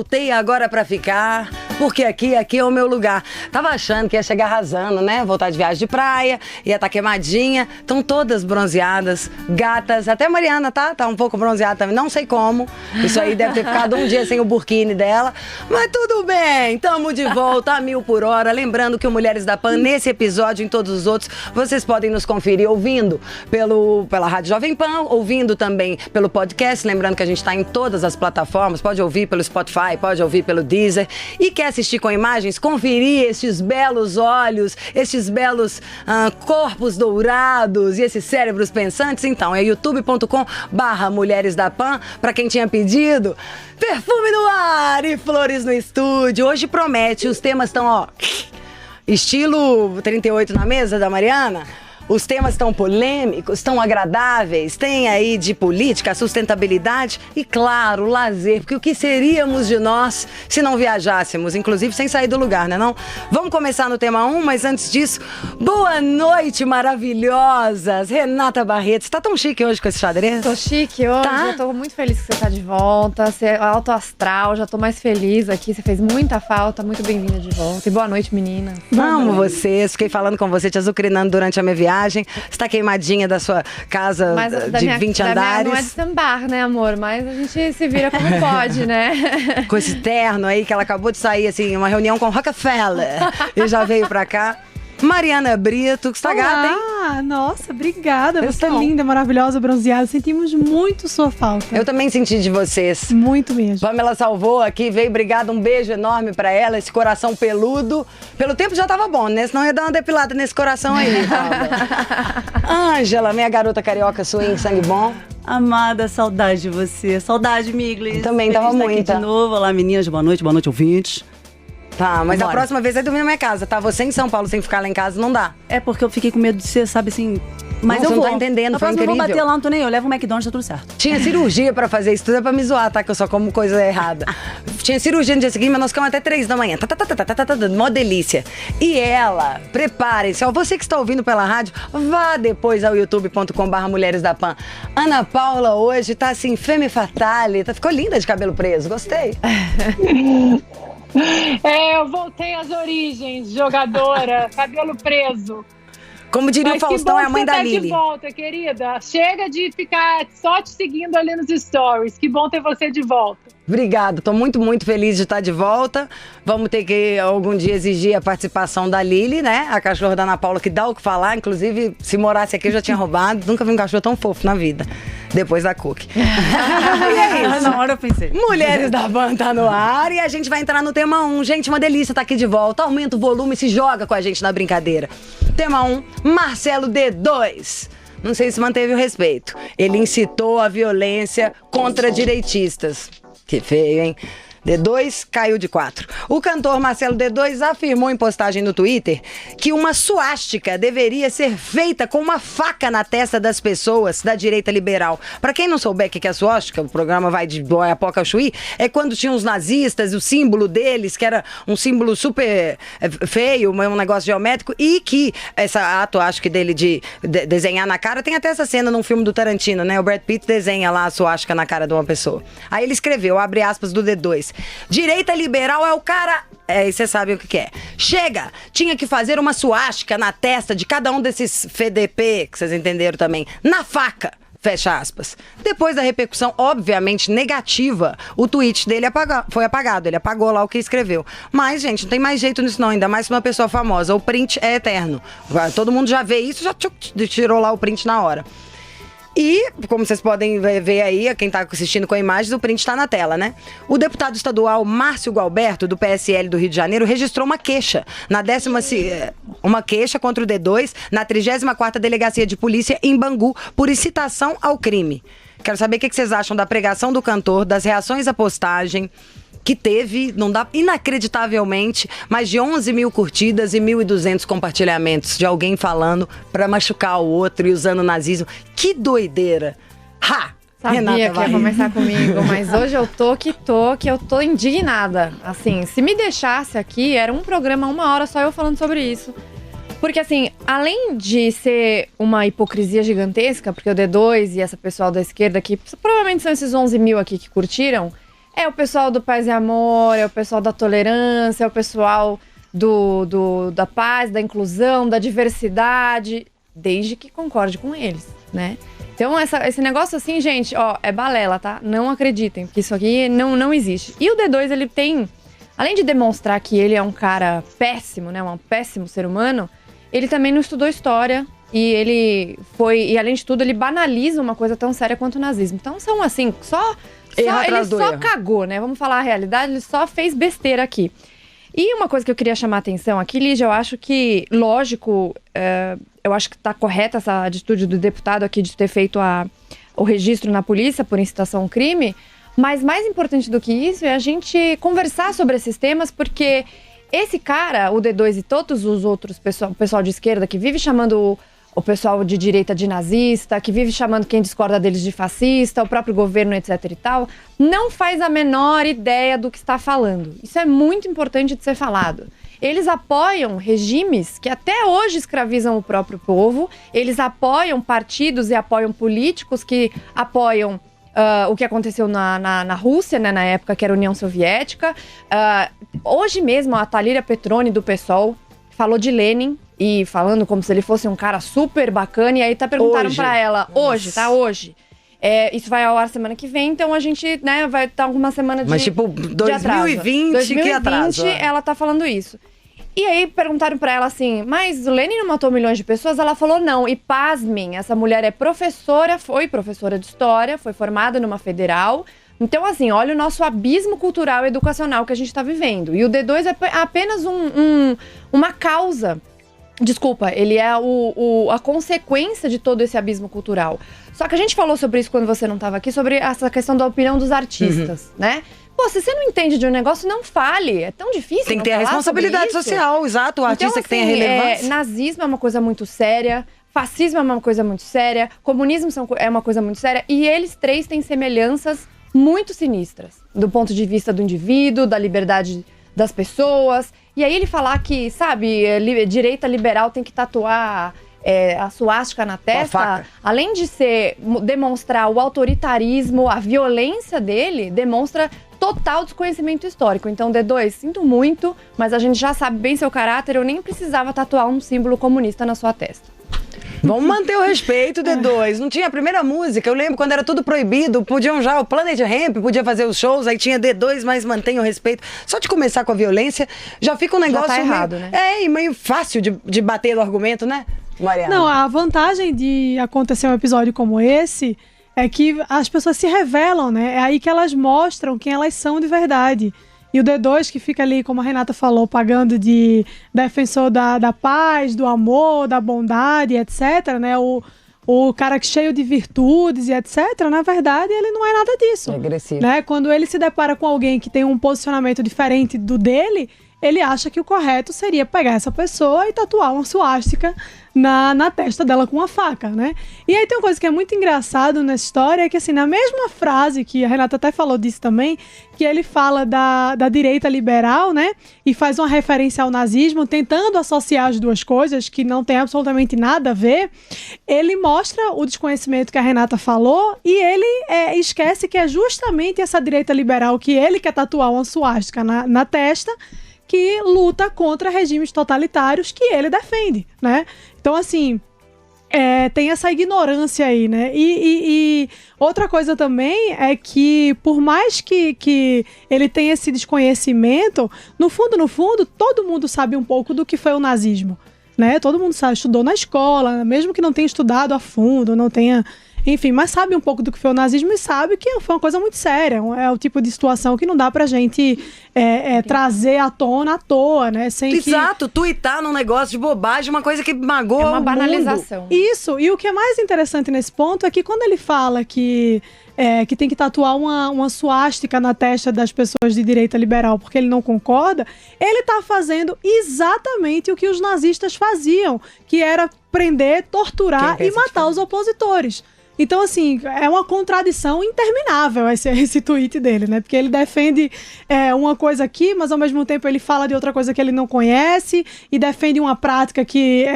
voltei agora pra ficar, porque aqui é o meu lugar. Tava achando que ia chegar arrasando, né? Voltar de viagem de praia, ia estar queimadinha. Estão todas bronzeadas, gatas. Até a Mariana tá um pouco bronzeada também, não sei como. Isso aí deve ter ficado um dia sem o burkini dela. Mas tudo bem, tamo de volta a 1000 por hora. Lembrando que o Mulheres da Pan, nesse episódio e em todos os outros, vocês podem nos conferir ouvindo pela Rádio Jovem Pan, ouvindo também pelo podcast. Lembrando que a gente tá em todas as plataformas, pode ouvir pelo Spotify, pode ouvir pelo Deezer. E quer assistir com imagens, conferir estes belos olhos, estes belos corpos dourados e esses cérebros pensantes? Então, é youtube.com/Mulheres da Pan, pra quem tinha pedido. Perfume no ar e flores no estúdio. Hoje promete, os temas estão, ó, estilo 38 na mesa da Mariana. Os temas estão polêmicos, estão agradáveis, tem aí de política, sustentabilidade e, claro, lazer, porque o que seríamos de nós se não viajássemos, inclusive sem sair do lugar, né não? Vamos começar no tema 1, mas antes disso, boa noite, maravilhosas! Renata Barreto, você tá tão chique hoje com esse xadrez? Tô chique hoje, tá? Eu tô muito feliz que você tá de volta, você é alto astral, já tô mais feliz aqui, você fez muita falta, muito bem-vinda de volta. E boa noite, meninas. Amo vocês, fiquei falando com você, te azucrinando durante a minha viagem. Você tá queimadinha da sua casa de 20 andares. Não é de sambar, né, amor? Mas a gente se vira como pode, né? Com esse terno aí, que ela acabou de sair, assim, uma reunião com Rockefeller e já veio pra cá. Mariana Brito, que está gata, hein? Ah, nossa, obrigada. Você é linda, maravilhosa, bronzeada. Sentimos muito sua falta. Eu também senti de vocês. Muito mesmo. Pamela salvou aqui, veio, obrigada, um beijo enorme pra ela, esse coração peludo. Pelo tempo já tava bom, né? Senão ia dar uma depilada nesse coração aí, Paula. Ângela, minha garota carioca, swing, sangue bom. Amada, saudade de você. Saudade, Miglis. Também tava muita. Aqui de novo. Olá, meninas, boa noite, ouvintes. Tá, mas a próxima vez é dormir na minha casa, tá? Você em São Paulo sem ficar lá em casa não dá. É porque eu fiquei com medo de ser, sabe assim... Mas não, eu você vou. Não tá entendendo, foi incrível. Eu vou bater lá, não tô nem eu. Levo um McDonald's, tá tudo certo. Tinha cirurgia pra fazer isso tudo, é pra me zoar, tá? Que eu só como coisa errada. Tinha cirurgia no dia seguinte, mas nós ficamos até 3 da manhã. Mó delícia. E ela, preparem-se. Ó, você que está ouvindo pela rádio, vá depois ao youtube.com/Mulheres da Pan. Ana Paula hoje tá assim, femme fatale. Ficou linda de cabelo preso, gostei. Eu voltei às origens, jogadora, cabelo preso. Como diria o Faustão, é a mãe da Lili. De volta, querida. Chega de ficar só te seguindo ali nos stories. Que bom ter você de volta. Obrigada, tô muito, muito feliz de estar de volta. Vamos ter que algum dia exigir a participação da Lili, né? A cachorra da Ana Paula, que dá o que falar. Inclusive, se morasse aqui, eu já tinha roubado. Nunca vi um cachorro tão fofo na vida. Depois da Cookie. E é isso. Na hora eu pensei. Mulheres da Pan tá no ar e a gente vai entrar no tema 1. Gente, uma delícia tá aqui de volta. Aumenta o volume e se joga com a gente na brincadeira. Tema 1, Marcelo D2. Não sei se manteve o respeito. Ele incitou a violência contra direitistas. Que feio, hein? D2 caiu de 4. O cantor Marcelo D2 afirmou em postagem no Twitter que uma suástica deveria ser feita com uma faca na testa das pessoas da direita liberal. Pra quem não souber o que é a suástica, o programa vai de Oiapoque ao Chuí, é quando tinham os nazistas, o símbolo deles, que era um símbolo super feio, um negócio geométrico, e que esse ato, acho que dele de desenhar na cara, tem até essa cena num filme do Tarantino, né? O Brad Pitt desenha lá a suástica na cara de uma pessoa. Aí ele escreveu, abre aspas, do D2. Direita liberal é o cara... E vocês sabem o que é. Chega! Tinha que fazer uma suástica na testa de cada um desses FDP, que vocês entenderam também, na faca. Fecha aspas. Depois da repercussão, obviamente, negativa, o tweet dele foi apagado. Ele apagou lá o que escreveu. Mas, gente, não tem mais jeito nisso não, ainda mais se uma pessoa famosa. O print é eterno. Todo mundo já vê isso, já tirou lá o print na hora. E, como vocês podem ver aí, quem está assistindo com imagens, o print está na tela, né? O deputado estadual Márcio Gualberto, do PSL do Rio de Janeiro, registrou uma queixa uma queixa contra o D2 na 34ª Delegacia de Polícia em Bangu por incitação ao crime. Quero saber o que vocês acham da pregação do cantor, das reações à postagem, que teve, não dá, inacreditavelmente, mais de 11 mil curtidas e 1.200 compartilhamentos de alguém falando pra machucar o outro e usando o nazismo. Que doideira! Ha! Sabia Renata, que ia começar comigo, mas hoje eu tô que eu tô indignada. Assim, se me deixasse aqui, era um programa, 1 hora só eu falando sobre isso. Porque assim, além de ser uma hipocrisia gigantesca, porque o D2 e essa pessoal da esquerda aqui, provavelmente são esses 11 mil aqui que curtiram, É o pessoal do Paz e Amor, é o pessoal da tolerância, é o pessoal da paz, da inclusão, da diversidade, desde que concorde com eles, né? Então, esse negócio assim, gente, ó, é balela, tá? Não acreditem, porque isso aqui não existe. E o D2, ele tem, além de demonstrar que ele é um cara péssimo, né? Um péssimo ser humano, ele também não estudou história. E além de tudo, ele banaliza uma coisa tão séria quanto o nazismo. Então, são assim, ele só cagou, né? Vamos falar a realidade, ele só fez besteira aqui. E uma coisa que eu queria chamar a atenção aqui, Lígia, eu acho que, lógico, eu acho que tá correta essa atitude do deputado aqui de ter feito o registro na polícia por incitação ao crime, mas mais importante do que isso é a gente conversar sobre esses temas, porque esse cara, o D2 e todos os outros pessoal de esquerda que vive chamando o pessoal de direita de nazista, que vive chamando quem discorda deles de fascista, o próprio governo, etc e tal, não faz a menor ideia do que está falando. Isso é muito importante de ser falado. Eles apoiam regimes que até hoje escravizam o próprio povo, eles apoiam partidos e apoiam políticos que apoiam o que aconteceu na Rússia, né, na época que era a União Soviética. Hoje mesmo, a Thalíria Petroni, do PSOL, falou de Lenin, e falando como se ele fosse um cara super bacana, e aí perguntaram pra ela, hoje. Isso vai ao ar semana que vem, então a gente, né, vai estar alguma semana de Mas tipo, 2020 que atrasa. Ela tá falando isso. E aí perguntaram pra ela assim, mas o Lenin não matou milhões de pessoas? Ela falou não, e pasmem, essa mulher é professora, foi professora de história, foi formada numa federal. Então assim, olha o nosso abismo cultural e educacional que a gente tá vivendo. E o D2 é apenas uma causa. Desculpa, ele é a consequência de todo esse abismo cultural. Só que a gente falou sobre isso quando você não estava aqui, sobre essa questão da opinião dos artistas, né? Pô, se você não entende de um negócio, não fale. É tão difícil. Tem que ter a responsabilidade social, exato. O artista então, assim, que tem a relevância. Nazismo é uma coisa muito séria, fascismo é uma coisa muito séria, comunismo é uma coisa muito séria, e eles três têm semelhanças muito sinistras, do ponto de vista do indivíduo, da liberdade das pessoas. E aí ele falar que, sabe, direita liberal tem que tatuar a suástica na testa, além de demonstrar o autoritarismo, a violência dele, demonstra total desconhecimento histórico. Então, D2, sinto muito, mas a gente já sabe bem seu caráter, eu nem precisava tatuar um símbolo comunista na sua testa. Vamos manter o respeito, D2. Não tinha a primeira música, eu lembro quando era tudo proibido, podiam já, o Planet Hemp podia fazer os shows, aí tinha D2, mas mantenha o respeito. Só de começar com a violência, já fica um negócio já tá errado, meio, né? E meio fácil de bater no argumento, né, Mariana? Não, a vantagem de acontecer um episódio como esse é que as pessoas se revelam, né? É aí que elas mostram quem elas são de verdade. E o D2 que fica ali, como a Renata falou, pagando de defensor da paz, do amor, da bondade, etc., né? O cara cheio de virtudes e etc., na verdade, ele não é nada disso. É agressivo. Né? Quando ele se depara com alguém que tem um posicionamento diferente do dele, ele acha que o correto seria pegar essa pessoa e tatuar uma suástica na testa dela com uma faca, né? E aí tem uma coisa que é muito engraçado nessa história, é que assim, na mesma frase, que a Renata até falou disso também, que ele fala da direita liberal, né? E faz uma referência ao nazismo, tentando associar as duas coisas, que não tem absolutamente nada a ver, ele mostra o desconhecimento que a Renata falou e ele esquece que é justamente essa direita liberal que ele quer tatuar uma suástica na testa, que luta contra regimes totalitários que ele defende, né? Então, assim, tem essa ignorância aí, né? E outra coisa também é que, por mais que ele tenha esse desconhecimento, no fundo, todo mundo sabe um pouco do que foi o nazismo, né? Todo mundo sabe, estudou na escola, mesmo que não tenha estudado a fundo, não tenha... Enfim, mas sabe um pouco do que foi o nazismo e sabe que foi uma coisa muito séria. É o tipo de situação que não dá pra gente trazer à tona à toa, né? Exato, tuitar num negócio de bobagem, uma coisa que magoa é uma banalização. Isso, e o que é mais interessante nesse ponto é que quando ele fala que tem que tatuar uma suástica na testa das pessoas de direita liberal porque ele não concorda, ele tá fazendo exatamente o que os nazistas faziam, que era prender, torturar e matar os opositores. Então, assim, é uma contradição interminável esse tweet dele, né? Porque ele defende uma coisa aqui, mas ao mesmo tempo ele fala de outra coisa que ele não conhece e defende uma prática que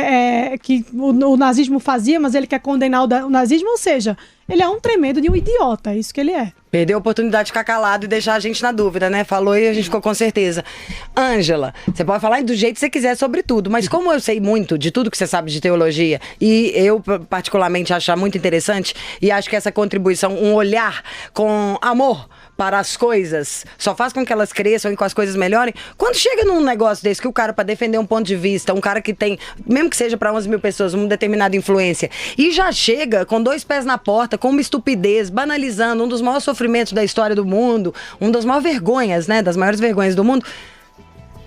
o nazismo fazia, mas ele quer condenar o nazismo. Ou seja, ele é um tremendo de um idiota, é isso que ele é. Perdeu a oportunidade de ficar calado e deixar a gente na dúvida, né? Falou e a gente ficou com certeza. Ângela, você pode falar do jeito que você quiser sobre tudo, mas como eu sei muito de tudo que você sabe de teologia, e eu particularmente acho muito interessante, e acho que essa contribuição, um olhar com amor para as coisas, só faz com que elas cresçam e com as coisas melhorem. Quando chega num negócio desse, que o cara, para defender um ponto de vista, um cara que tem, mesmo que seja para 11.000 pessoas, uma determinada influência, e já chega com 2 pés na porta, com uma estupidez, banalizando um dos maiores sofrimentos da história do mundo, uma das maiores vergonhas, né, das maiores vergonhas do mundo,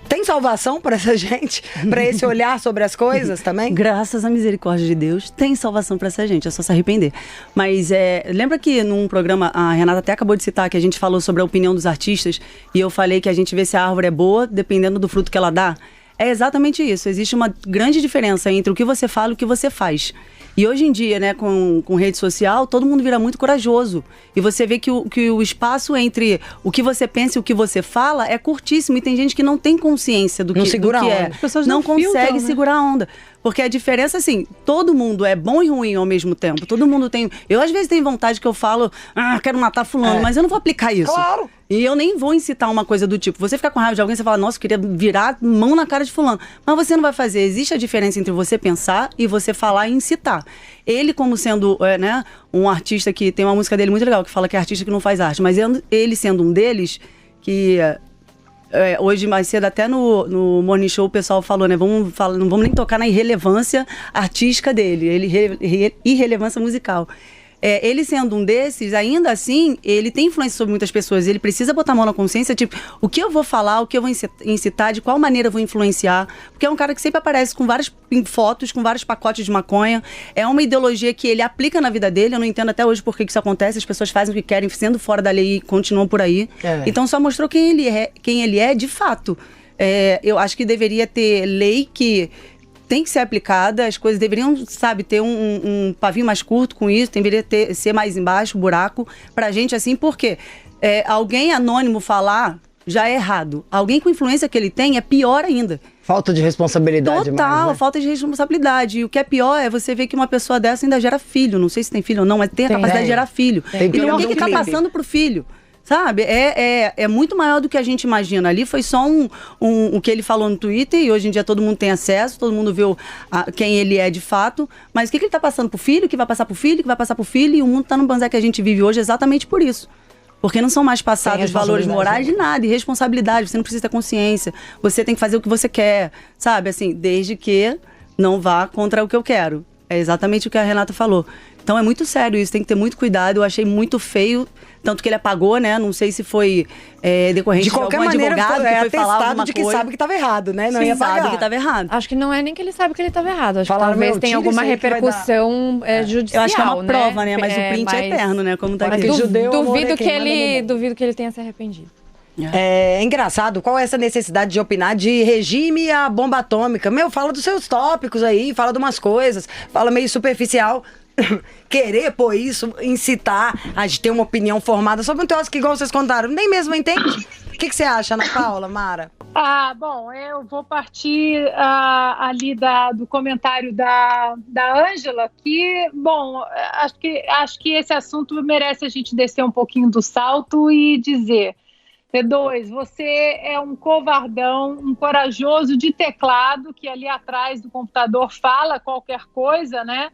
tem salvação para essa gente? Para esse olhar sobre as coisas também? Graças à misericórdia de Deus, tem salvação para essa gente, é só se arrepender. Mas lembra que num programa, a Renata até acabou de citar, que a gente falou sobre a opinião dos artistas, e eu falei que a gente vê se a árvore é boa dependendo do fruto que ela dá? É exatamente isso, existe uma grande diferença entre o que você fala e o que você faz. E hoje em dia, né, com rede social, todo mundo vira muito corajoso. E você vê que o espaço entre o que você pensa e o que você fala é curtíssimo. E tem gente que não tem consciência do que é. As pessoas não consegue filtram, né? segurar a onda. Porque a diferença, assim, todo mundo é bom e ruim ao mesmo tempo. Todo mundo tem... Eu, às vezes, tenho vontade que eu falo, quero matar fulano, mas eu não vou aplicar isso. Claro! E eu nem vou incitar uma coisa do tipo. Você ficar com raiva de alguém, você fala, nossa, eu queria virar mão na cara de fulano. Mas você não vai fazer. Existe a diferença entre você pensar e você falar e incitar. Ele, como sendo um artista que tem uma música dele muito legal, que fala que é artista que não faz arte, mas ele sendo um deles, que hoje mais cedo até no Morning Show o pessoal falou, né, não vamos nem tocar na irrelevância artística dele, irrelevância musical. Ele sendo um desses, ainda assim, ele tem influência sobre muitas pessoas. Ele precisa botar a mão na consciência, tipo, o que eu vou falar, o que eu vou incitar, de qual maneira eu vou influenciar. Porque é um cara que sempre aparece com várias fotos, com vários pacotes de maconha. É uma ideologia que ele aplica na vida dele. Eu não entendo até hoje por que isso acontece. As pessoas fazem o que querem, sendo fora da lei e continuam por aí. Então só mostrou quem ele é de fato. Eu acho que deveria ter lei que tem que ser aplicada, as coisas deveriam, ter um pavio mais curto com isso, deveria ser mais embaixo, buraco, pra gente assim, porque alguém anônimo falar já é errado. Alguém com influência que ele tem é pior ainda. Falta de responsabilidade. Total, né? falta de responsabilidade. E o que é pior é você ver que uma pessoa dessa ainda gera filho. Não sei se tem filho ou não, mas tem a capacidade de gerar filho. Então o que tá passando pro filho? Sabe? É muito maior do que a gente imagina. Ali foi só o que ele falou no Twitter, e hoje em dia todo mundo tem acesso, todo mundo vê quem ele é de fato. Mas o que ele tá passando pro filho, que vai passar pro filho, que vai passar pro filho, e o mundo tá no banzé que a gente vive hoje exatamente por isso. Porque não são mais passados valores morais de nada, e responsabilidade, você não precisa ter consciência, você tem que fazer o que você quer, sabe? Assim, desde que não vá contra o que eu quero. É exatamente o que a Renata falou. Então é muito sério isso, tem que ter muito cuidado. Eu achei muito feio, tanto que ele apagou, né? Não sei se foi decorrente de algum advogado que foi falar alguma de que coisa. sabe que estava errado, né? Não Sim, ia pagar. sabe que estava errado. Acho que não é nem que ele sabe que ele estava errado. Acho Falaram, que talvez tenha alguma repercussão judicial, Eu acho que é uma prova, né? Mas o print é eterno, né? Como tá aqui. Duvido que ele tenha se arrependido. É engraçado, qual é essa necessidade de opinar de regime à bomba atômica? Fala dos seus tópicos aí, fala de umas coisas, fala meio superficial. Querer pôr isso, incitar a gente ter uma opinião formada sobre um troço que, igual vocês contaram, nem mesmo entende. O que você acha, Ana Paula, Mara? Bom, eu vou partir ali do comentário da Ângela, que, bom, acho que esse assunto merece a gente descer um pouquinho do salto e dizer: P2, você é um covardão, um corajoso de teclado que ali atrás do computador fala qualquer coisa, né?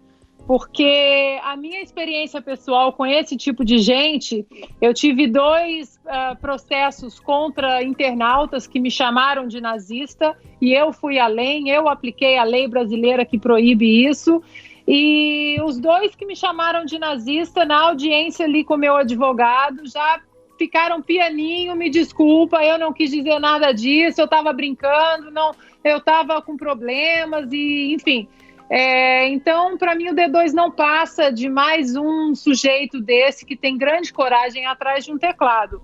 Porque a minha experiência pessoal com esse tipo de gente, eu tive 2 processos contra internautas que me chamaram de nazista, e eu fui além, eu apliquei a lei brasileira que proíbe isso, e os 2 que me chamaram de nazista, na audiência ali com o meu advogado, já ficaram pianinho, me desculpa, eu não quis dizer nada disso, eu estava brincando, eu estava com problemas, e enfim... Então, para mim, o D2 não passa de mais um sujeito desse que tem grande coragem atrás de um teclado.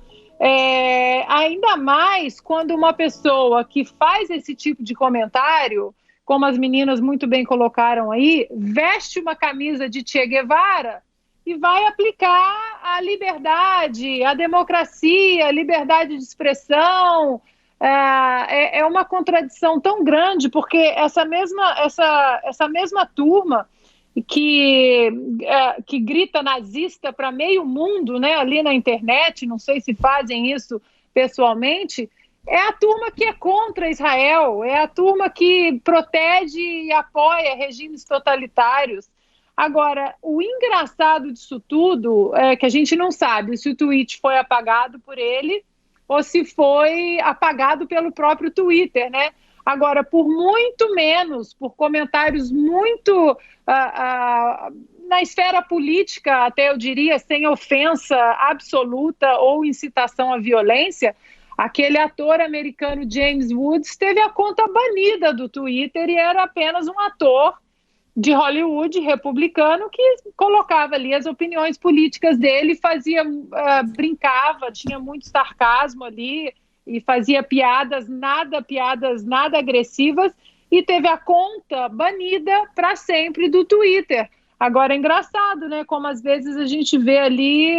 Ainda mais quando uma pessoa que faz esse tipo de comentário, como as meninas muito bem colocaram aí, veste uma camisa de Che Guevara e vai aplicar a liberdade, a democracia, a liberdade de expressão. É uma contradição tão grande, porque essa mesma turma que grita nazista para meio mundo, né, ali na internet, não sei se fazem isso pessoalmente, é a turma que é contra Israel, é a turma que protege e apoia regimes totalitários. Agora, o engraçado disso tudo é que a gente não sabe se o tweet foi apagado por ele ou se foi apagado pelo próprio Twitter, né? Agora, por muito menos, por comentários muito na esfera política, até eu diria, sem ofensa absoluta ou incitação à violência, aquele ator americano James Woods teve a conta banida do Twitter e era apenas um ator de Hollywood republicano que colocava ali as opiniões políticas dele, brincava, tinha muito sarcasmo ali, e fazia piadas nada agressivas, e teve a conta banida para sempre do Twitter. Agora é engraçado, né? Como às vezes a gente vê ali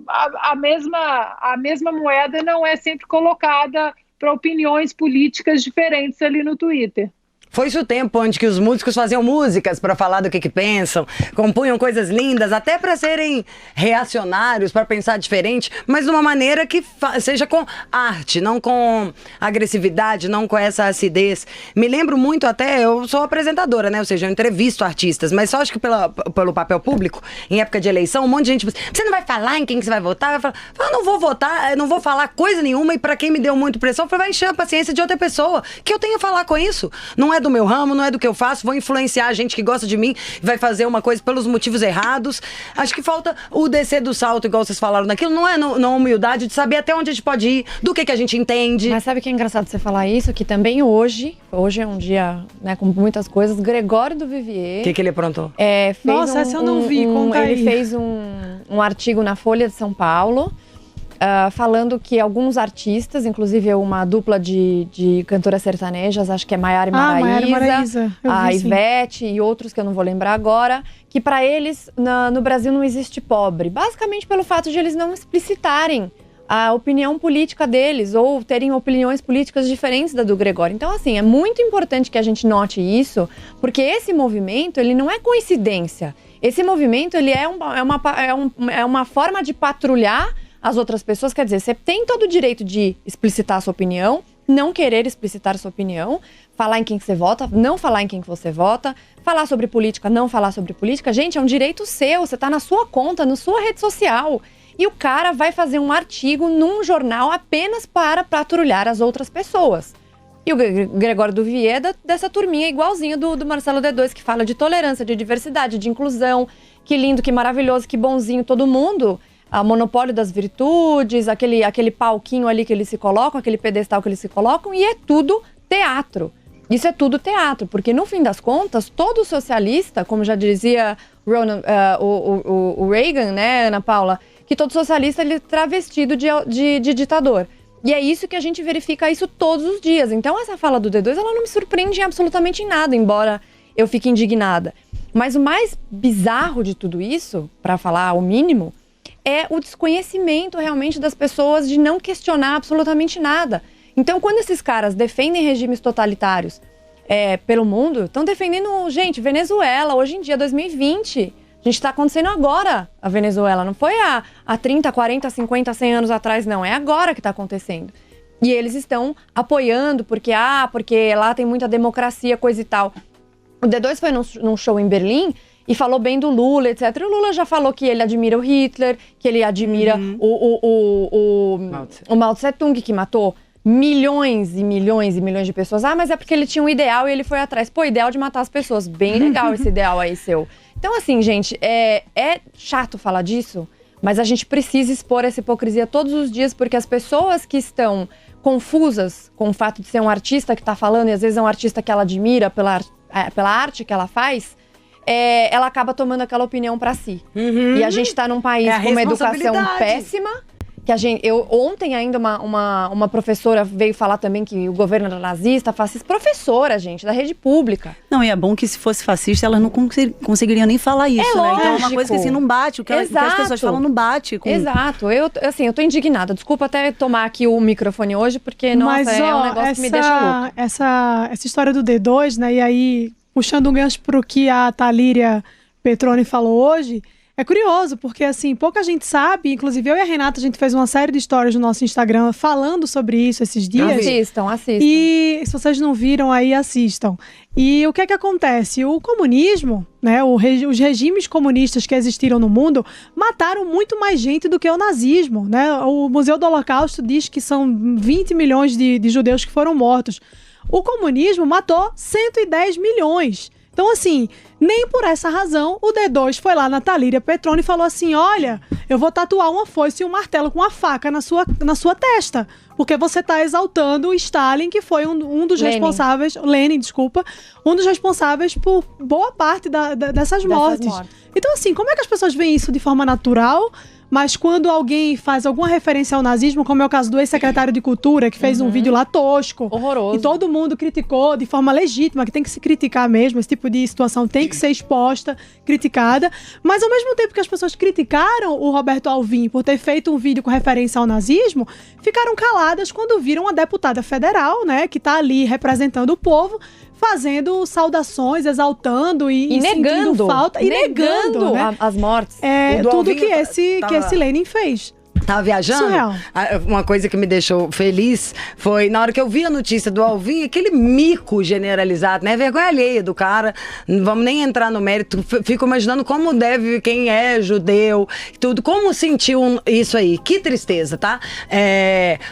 a mesma moeda não é sempre colocada para opiniões políticas diferentes ali no Twitter. Foi isso o tempo onde que os músicos faziam músicas para falar do que pensam, compunham coisas lindas, até para serem reacionários, para pensar diferente, mas de uma maneira que seja com arte, não com agressividade, não com essa acidez. Me lembro muito até, eu sou apresentadora, né? Ou seja, eu entrevisto artistas, mas só acho que pelo papel público, em época de eleição, um monte de gente diz, você não vai falar em quem que você vai votar? Vai falar, eu não vou votar, eu não vou falar coisa nenhuma, e para quem me deu muito pressão, vai encher a paciência de outra pessoa, que eu tenho a falar com isso. Não é do meu ramo, não é do que eu faço, vou influenciar a gente que gosta de mim, vai fazer uma coisa pelos motivos errados. Acho que falta o descer do salto, igual vocês falaram naquilo, não é na humildade de saber até onde a gente pode ir, do que a gente entende. Mas sabe que é engraçado você falar isso? Que também hoje é um dia, né, com muitas coisas, Gregório do Vivier... O que ele aprontou? Nossa, essa eu não vi, conta aí. Ele fez um artigo na Folha de São Paulo, falando que alguns artistas, inclusive uma dupla de cantoras sertanejas, acho que é Maiara e Maraísa, a Ivete e outros que eu não vou lembrar agora, que para eles no Brasil não existe pobre, basicamente pelo fato de eles não explicitarem a opinião política deles ou terem opiniões políticas diferentes da do Gregório. Então, assim, é muito importante que a gente note isso, porque esse movimento, ele não é coincidência. Esse movimento, ele é uma forma de patrulhar as outras pessoas. Quer dizer, você tem todo o direito de explicitar a sua opinião, não querer explicitar a sua opinião, falar em quem você vota, não falar em quem você vota, falar sobre política, não falar sobre política. Gente, é um direito seu, você tá na sua conta, na sua rede social. E o cara vai fazer um artigo num jornal apenas para patrulhar as outras pessoas. E o Gregório do Vivier dessa turminha igualzinho do Marcelo D2, que fala de tolerância, de diversidade, de inclusão. Que lindo, que maravilhoso, que bonzinho todo mundo. A monopólio das virtudes, aquele palquinho ali que eles se colocam, aquele pedestal que eles se colocam, e é tudo teatro. Isso é tudo teatro, porque no fim das contas, todo socialista, como já dizia o Reagan, né, Ana Paula, que todo socialista ele é travestido de ditador. E é isso que a gente verifica isso todos os dias. Então essa fala do D2, ela não me surpreende em absolutamente nada, embora eu fique indignada. Mas o mais bizarro de tudo isso, para falar o mínimo, é o desconhecimento realmente das pessoas de não questionar absolutamente nada. Então, quando esses caras defendem regimes totalitários pelo mundo, estão defendendo, gente, Venezuela, hoje em dia, 2020. A gente está acontecendo agora a Venezuela, não foi há 30, 40, 50, 100 anos atrás, não. É agora que está acontecendo. E eles estão apoiando porque lá tem muita democracia, coisa e tal. O D2 foi num show em Berlim e falou bem do Lula, etc. E o Lula já falou que ele admira o Hitler, que ele admira o Mao Tse-tung, que matou milhões e milhões e milhões de pessoas. Mas é porque ele tinha um ideal e ele foi atrás. Pô, ideal de matar as pessoas. Bem legal esse ideal aí seu. Então, assim, gente, é chato falar disso, mas a gente precisa expor essa hipocrisia todos os dias, porque as pessoas que estão confusas com o fato de ser um artista que tá falando, e às vezes é um artista que ela admira pela arte que ela faz, ela acaba tomando aquela opinião pra si. E a gente tá num país com uma educação péssima, que ontem ainda uma professora veio falar também que o governo era nazista, fascista. Professora, gente, da rede pública. Não, e é bom que se fosse fascista, elas não conseguiriam nem falar isso, né? Então é uma coisa que assim, não bate, o que as pessoas falam não bate. Exato, eu tô indignada. Desculpa até tomar aqui o microfone hoje, porque, nossa, é um negócio que me deixa louca. Essa história do D2, né, e aí puxando um gancho pro que a Thalíria Petroni falou hoje, é curioso, porque assim, pouca gente sabe, inclusive eu e a Renata, a gente fez uma série de histórias no nosso Instagram falando sobre isso esses dias. Assistam. E se vocês não viram aí, assistam. E o que é que acontece? O comunismo, né, os regimes comunistas que existiram no mundo mataram muito mais gente do que o nazismo, né? O Museu do Holocausto diz que são 20 milhões de judeus que foram mortos. O comunismo matou 110 milhões. Então, assim, nem por essa razão o D2 foi lá na Thalíria Petroni e falou assim, olha, eu vou tatuar uma foice e um martelo com uma faca na sua testa, porque você está exaltando o Stalin, que foi um dos responsáveis, Lenin, desculpa, um dos responsáveis por boa parte dessas mortes. Então, assim, como é que as pessoas veem isso de forma natural, mas quando alguém faz alguma referência ao nazismo, como é o caso do ex-secretário de Cultura, que fez um vídeo lá tosco, horroroso, e todo mundo criticou de forma legítima, que tem que se criticar mesmo, esse tipo de situação tem que ser exposta, criticada, mas ao mesmo tempo que as pessoas criticaram o Roberto Alvim por ter feito um vídeo com referência ao nazismo, ficaram caladas quando viram a deputada federal, né, que tá ali representando o povo, fazendo saudações, exaltando e negando falta, e negando né? as mortes. Tudo que esse Lenin fez. Tava viajando? Surreal. Uma coisa que me deixou feliz foi na hora que eu vi a notícia do Alvim, aquele mico generalizado, né? Vergonha alheia do cara. Não vamos nem entrar no mérito. Fico imaginando como deve, quem é judeu, tudo. Como sentiu isso aí. Que tristeza, tá?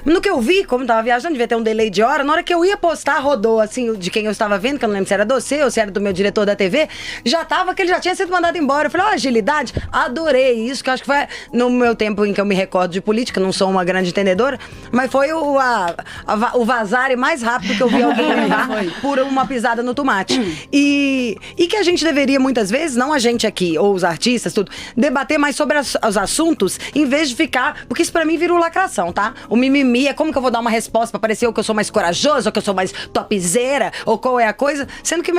No que eu vi, como tava viajando, devia ter um delay de hora. Na hora que eu ia postar, rodou, assim, de quem eu estava vendo, que eu não lembro se era do você ou se era do meu diretor da TV, já tava que ele já tinha sido mandado embora. Eu falei, agilidade. Adorei isso, que eu acho que foi no meu tempo em que eu me recordo de política, não sou uma grande entendedora, mas foi o vazare mais rápido que eu vi alguém levar por uma pisada no tomate. E que a gente deveria, muitas vezes, não a gente aqui, ou os artistas, tudo, debater mais sobre os assuntos, em vez de ficar, porque isso pra mim virou lacração, tá? O mimimi é como que eu vou dar uma resposta pra parecer ou que eu sou mais corajoso, ou que eu sou mais topzera, ou qual é a coisa, sendo que,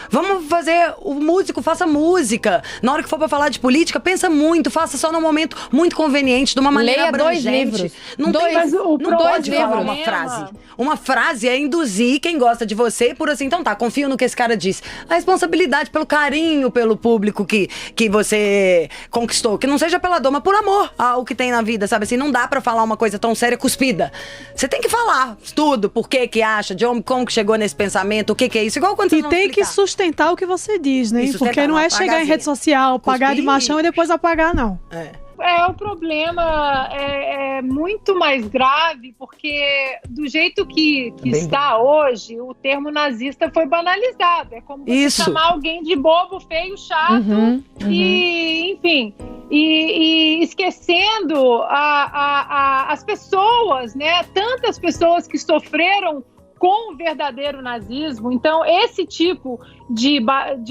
vamos fazer, o músico faça música, na hora que for pra falar de política, pensa muito, faça só num momento muito conveniente, de uma maneira Leia abrangente. 2 livros. Não pode falar uma frase. Uma frase é induzir quem gosta de você por assim, então tá, confio no que esse cara disse. A responsabilidade pelo carinho pelo público que você conquistou, que não seja pela dor, mas por amor ao que tem na vida, sabe assim, não dá pra falar uma coisa tão séria cuspida. Você tem que falar tudo, por que acha, de como que chegou nesse pensamento, o que é isso, igual quando você E tem que sustentar o que você diz, né? Porque não é chegar em rede social, pagar de machão e depois apagar, não. O problema é muito mais grave, porque do jeito que está hoje, o termo nazista foi banalizado. É como você chamar alguém de bobo, feio, chato, e enfim, e esquecendo as pessoas, né? Tantas pessoas que sofreram com o verdadeiro nazismo. Então, esse tipo de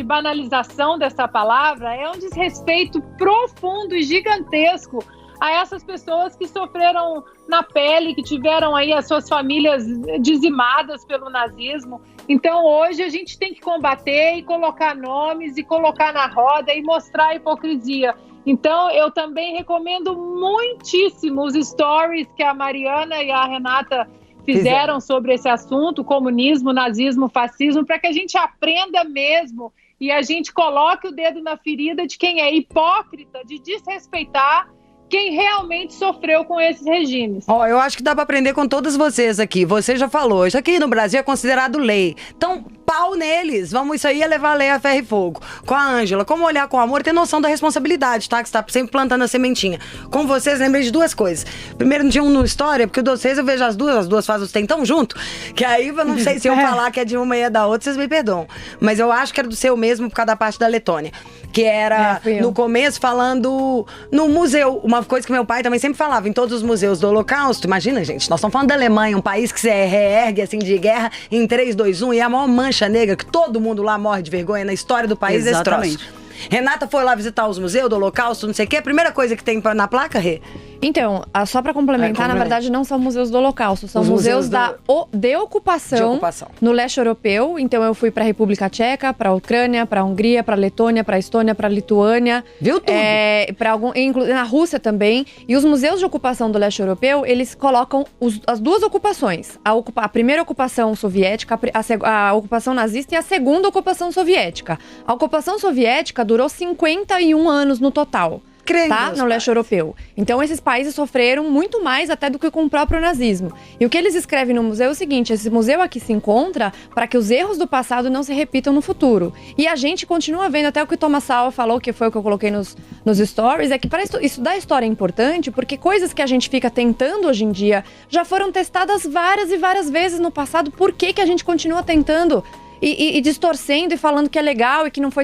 banalização dessa palavra é um desrespeito profundo e gigantesco a essas pessoas que sofreram na pele, que tiveram aí as suas famílias dizimadas pelo nazismo. Então, hoje a gente tem que combater e colocar nomes e colocar na roda e mostrar a hipocrisia. Então, eu também recomendo muitíssimo os stories que a Mariana e a Renata fizeram sobre esse assunto, comunismo, nazismo, fascismo, para que a gente aprenda mesmo e a gente coloque o dedo na ferida de quem é hipócrita, de desrespeitar quem realmente sofreu com esses regimes. Eu acho que dá pra aprender com todos vocês aqui. Você já falou, isso aqui no Brasil é considerado lei. Então, pau neles. Isso aí é levar a lei a ferro e fogo. Com a Ângela, como olhar com amor, ter noção da responsabilidade, tá? Que você tá sempre plantando a sementinha. Com vocês, lembrei de 2 coisas. Primeiro, tinha no História, porque o de vocês eu vejo as duas fazem os tem tão junto, que aí eu não sei se eu falar que é de uma e é da outra, vocês me perdoam. Mas eu acho que era do seu mesmo, por causa da parte da Letônia. Que era, no começo, falando no museu. Uma coisa que meu pai também sempre falava, em todos os museus do Holocausto. Imagina, gente, nós estamos falando da Alemanha, um país que se reergue, assim, de guerra em 3, 2, 1, e é a maior mancha negra, que todo mundo lá morre de vergonha na história do país. Exatamente. Esse troço. Renata foi lá visitar os museus do Holocausto, não sei o quê. A primeira coisa que tem na placa, Rê? Então, só pra complementar, na verdade não são museus do Holocausto, são museus de ocupação no leste europeu. Então eu fui pra República Tcheca, pra Ucrânia, pra Hungria, pra Letônia, pra Estônia, pra Lituânia. Viu tudo? Na Rússia também. E os museus de ocupação do leste europeu, eles colocam as duas ocupações. A primeira ocupação soviética, a ocupação nazista e a segunda ocupação soviética. A ocupação soviética durou 51 anos no total. Tá? No leste europeu. Então esses países sofreram muito mais até do que com o próprio nazismo. E o que eles escrevem no museu é o seguinte: esse museu aqui se encontra para que os erros do passado não se repitam no futuro. E a gente continua vendo, até o que o Thomas Sowell falou, que foi o que eu coloquei nos stories, é que para estudar história é importante, porque coisas que a gente fica tentando hoje em dia já foram testadas várias e várias vezes no passado. Por que a gente continua tentando? E distorcendo e falando que é legal e que não foi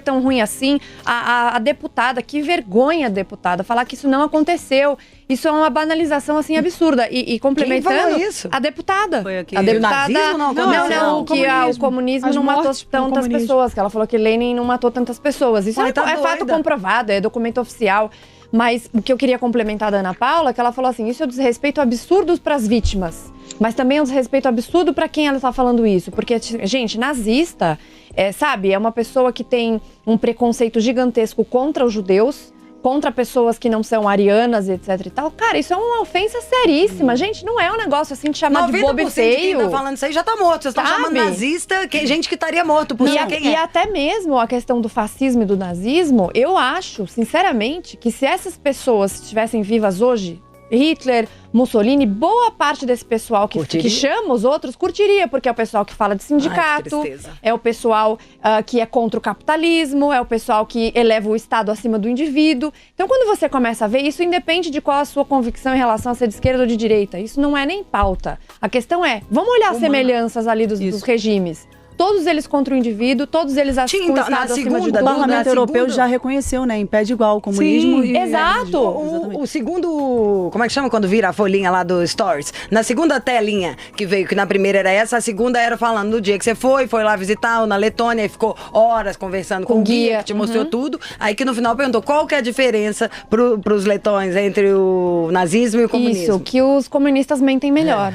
tão ruim assim. A deputada, que vergonha, deputada, falar que isso não aconteceu. Isso é uma banalização, assim, absurda. E complementando, quem falou isso? A deputada. Foi aqui. A deputada. Não, que o comunismo não matou tantas pessoas. Que ela falou que Lenin não matou tantas pessoas. Isso é fato comprovado, é documento oficial. Mas o que eu queria complementar da Ana Paula, que ela falou assim, isso é um desrespeito absurdo para as vítimas. Mas também é um desrespeito absurdo para quem ela está falando isso. Porque, gente, nazista, é uma pessoa que tem um preconceito gigantesco contra os judeus, contra pessoas que não são arianas, etc e tal. Cara, isso é uma ofensa seríssima. Gente, não é um negócio assim de chamar de bobo e feio. Quem tá falando isso aí já tá morto. Vocês estão chamando nazista, gente que estaria morto por quem é. E até mesmo a questão do fascismo e do nazismo, eu acho, sinceramente, que se essas pessoas estivessem vivas hoje, Hitler, Mussolini, boa parte desse pessoal que chama os outros curtiria, porque é o pessoal que fala de sindicato, é o pessoal que é contra o capitalismo, é o pessoal que eleva o Estado acima do indivíduo. Então, quando você começa a ver, isso independe de qual a sua convicção em relação a ser de esquerda ou de direita. Isso não é nem pauta. A questão é, vamos olhar as semelhanças ali dos regimes. Todos eles contra o indivíduo, todos eles com o Estado acima de tudo. O Parlamento Europeu já reconheceu, né? Em pé de igual, o comunismo. Sim, exato. O segundo, como é que chama quando vira a folhinha lá do Stories? Na segunda telinha que veio, que na primeira era essa, a segunda era falando do dia que você foi lá visitar na Letônia e ficou horas conversando com o guia, que te mostrou tudo. Aí que no final perguntou qual que é a diferença pros letões entre o nazismo e o comunismo. Isso, que os comunistas mentem melhor.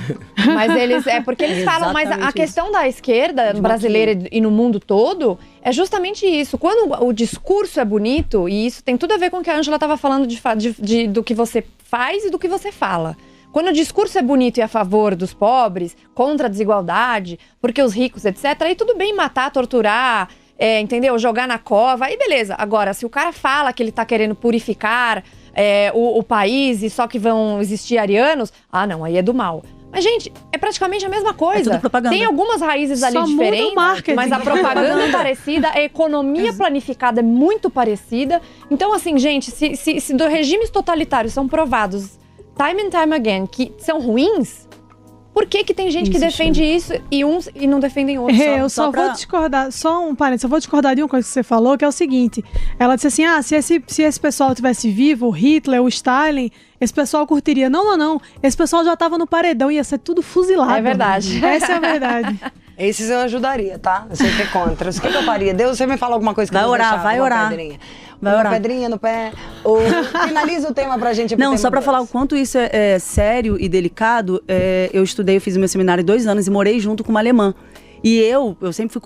Mas eles, porque eles falam, mas a questão da esquerda brasileira e no mundo todo, é justamente isso. Quando o discurso é bonito, e isso tem tudo a ver com o que a Ângela estava falando do que você faz e do que você fala. Quando o discurso é bonito e a favor dos pobres, contra a desigualdade, porque os ricos, etc., aí tudo bem matar, torturar, entendeu? Jogar na cova, aí beleza. Agora, se o cara fala que ele tá querendo purificar o país e só que vão existir arianos, não, aí é do mal. Mas, gente, é praticamente a mesma coisa. É tudo propaganda. Tem algumas raízes ali só diferentes, mas a propaganda é parecida, a economia planificada é muito parecida. Então, assim, gente, se regimes totalitários são provados time and time again que são ruins, por que tem gente que defende isso e não defendem outros? Eu só vou discordar, só um parênteses, eu vou discordar de uma coisa que você falou, que é o seguinte. Ela disse assim, se esse pessoal tivesse vivo, o Hitler, o Stalin, esse pessoal curtiria. Não. Esse pessoal já tava no paredão, ia ser tudo fuzilado. É verdade. Essa é a verdade. Esses eu ajudaria, tá? Eu sei que é contra. O que eu faria? Deus, você me fala alguma coisa que vai orar, vai orar. Vai orar. Pedrinha no pé. Finaliza o tema pra gente. Não, só pra falar o quanto isso é sério e delicado, eu fiz o meu seminário 2 anos e morei junto com uma alemã. E eu sempre fui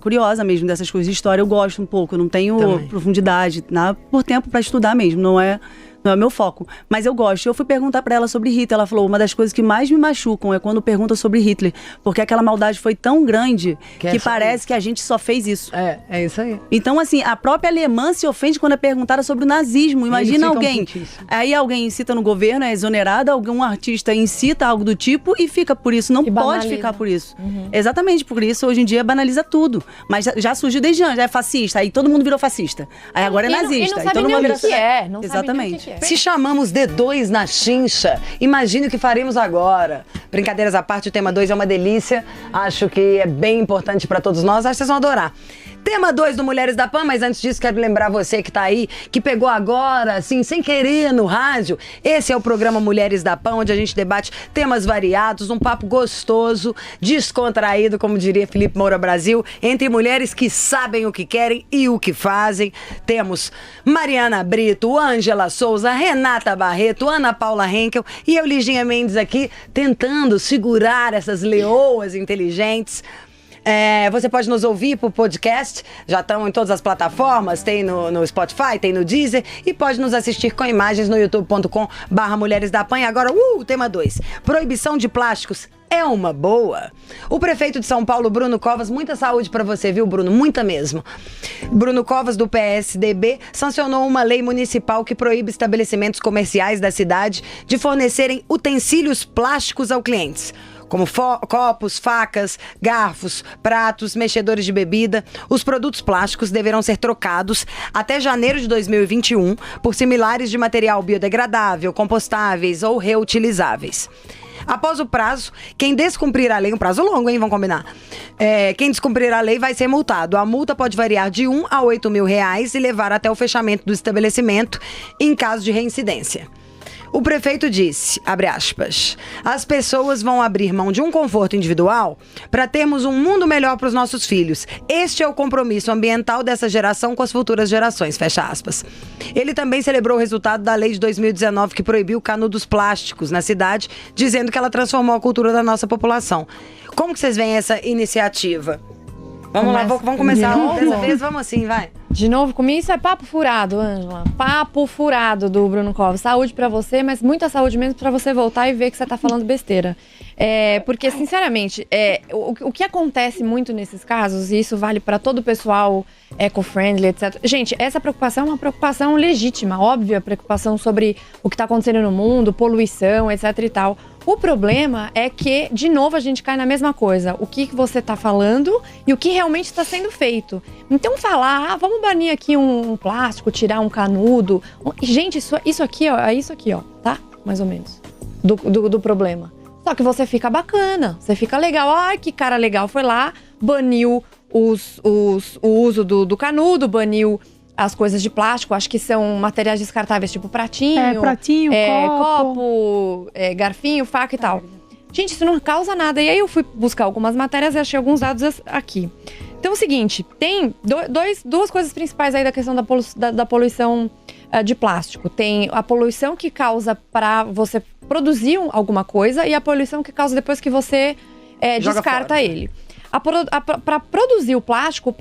curiosa mesmo dessas coisas de história. Eu gosto um pouco, eu não tenho profundidade, por tempo pra estudar mesmo, não é meu foco. Mas eu gosto. Eu fui perguntar pra ela sobre Hitler. Ela falou, uma das coisas que mais me machucam é quando pergunta sobre Hitler. Porque aquela maldade foi tão grande que parece que a gente só fez isso. É isso aí. Então, assim, a própria alemã se ofende quando é perguntada sobre o nazismo. Imagina alguém. Aí alguém incita no governo, é exonerado, algum artista incita algo do tipo e fica por isso. Não pode ficar por isso. Exatamente, por isso hoje em dia banaliza tudo. Mas já surgiu desde antes, é fascista. Aí todo mundo virou fascista. Aí agora é nazista. E não sabe nem o que é. Exatamente. Se chamamos D2 na chincha, imagine o que faremos agora. Brincadeiras à parte, o tema 2 é uma delícia. Acho que é bem importante para todos nós. Acho que vocês vão adorar. Tema 2 do Mulheres da Pan, mas antes disso quero lembrar você que tá aí, que pegou agora, assim, sem querer no rádio. Esse é o programa Mulheres da Pan, onde a gente debate temas variados, um papo gostoso, descontraído, como diria Felipe Moura Brasil, entre mulheres que sabem o que querem e o que fazem. Temos Mariana Brito, Ângela Souza, Renata Barreto, Ana Paula Henkel e eu, Liginha Mendes, aqui tentando segurar essas leoas inteligentes. Você pode nos ouvir por podcast, já estão em todas as plataformas, tem no Spotify, tem no Deezer, e pode nos assistir com imagens no youtube.com/Mulheres da Pan. Agora, tema 2, proibição de plásticos é uma boa? O prefeito de São Paulo, Bruno Covas, muita saúde pra você, viu, Bruno? Muita mesmo. Bruno Covas, do PSDB, sancionou uma lei municipal que proíbe estabelecimentos comerciais da cidade de fornecerem utensílios plásticos aos clientes, como copos, facas, garfos, pratos, mexedores de bebida. Os produtos plásticos deverão ser trocados até janeiro de 2021 por similares de material biodegradável, compostáveis ou reutilizáveis. Após o prazo, quem descumprir a lei, um prazo longo, hein, vamos combinar, quem descumprir a lei vai ser multado. A multa pode variar de R$1 a R$8.000 e levar até o fechamento do estabelecimento em caso de reincidência. O prefeito disse, abre aspas, as pessoas vão abrir mão de um conforto individual para termos um mundo melhor para os nossos filhos. Este é o compromisso ambiental dessa geração com as futuras gerações, fecha aspas. Ele também celebrou o resultado da lei de 2019 que proibiu canudos plásticos na cidade, dizendo que ela transformou a cultura da nossa população. Como que vocês veem essa iniciativa? Vamos lá, vamos começar dessa vez, vamos assim, vai. De novo comigo, isso é papo furado, Ângela. Papo furado do Bruno Covas. Saúde pra você, mas muita saúde mesmo pra você voltar e ver que você tá falando besteira. Porque, sinceramente, o que acontece muito nesses casos, e isso vale pra todo o pessoal eco-friendly, etc. Gente, essa preocupação é uma preocupação legítima, óbvia, preocupação sobre o que tá acontecendo no mundo, poluição, etc e tal. O problema é que, de novo, a gente cai na mesma coisa. O que você tá falando e o que realmente está sendo feito. Então, falar, vamos banir aqui um plástico, tirar um canudo. Gente, isso aqui, ó, é isso aqui, ó, tá? Mais ou menos. Do problema. Só que você fica bacana, você fica legal. Ai, que cara legal, foi lá, baniu o uso do canudo, baniu as coisas de plástico, acho que são materiais descartáveis, tipo pratinho, copo, garfinho, faca e tal. Gente, isso não causa nada. E aí eu fui buscar algumas matérias e achei alguns dados aqui. Então é o seguinte, tem duas coisas principais aí da questão da poluição de plástico. Tem a poluição que causa para você produzir alguma coisa e a poluição que causa depois que você descarta ele. Para produzir o plástico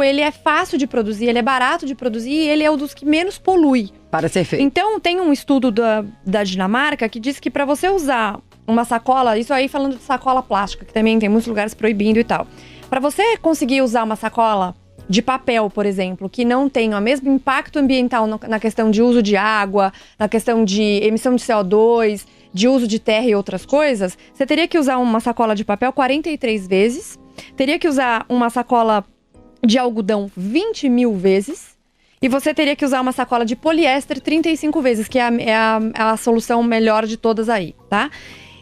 ele é fácil de produzir, ele é barato de produzir e ele é um dos que menos polui. Para ser feito. Então, tem um estudo da Dinamarca que diz que para você usar uma sacola, isso aí falando de sacola plástica, que também tem muitos lugares proibindo e tal. Para você conseguir usar uma sacola de papel, por exemplo, que não tenha o mesmo impacto ambiental na questão de uso de água, na questão de emissão de CO2, de uso de terra e outras coisas, você teria que usar uma sacola de papel 43 vezes, teria que usar uma sacola de algodão 20.000 vezes, e você teria que usar uma sacola de poliéster 35 vezes, que é a solução melhor de todas aí, tá?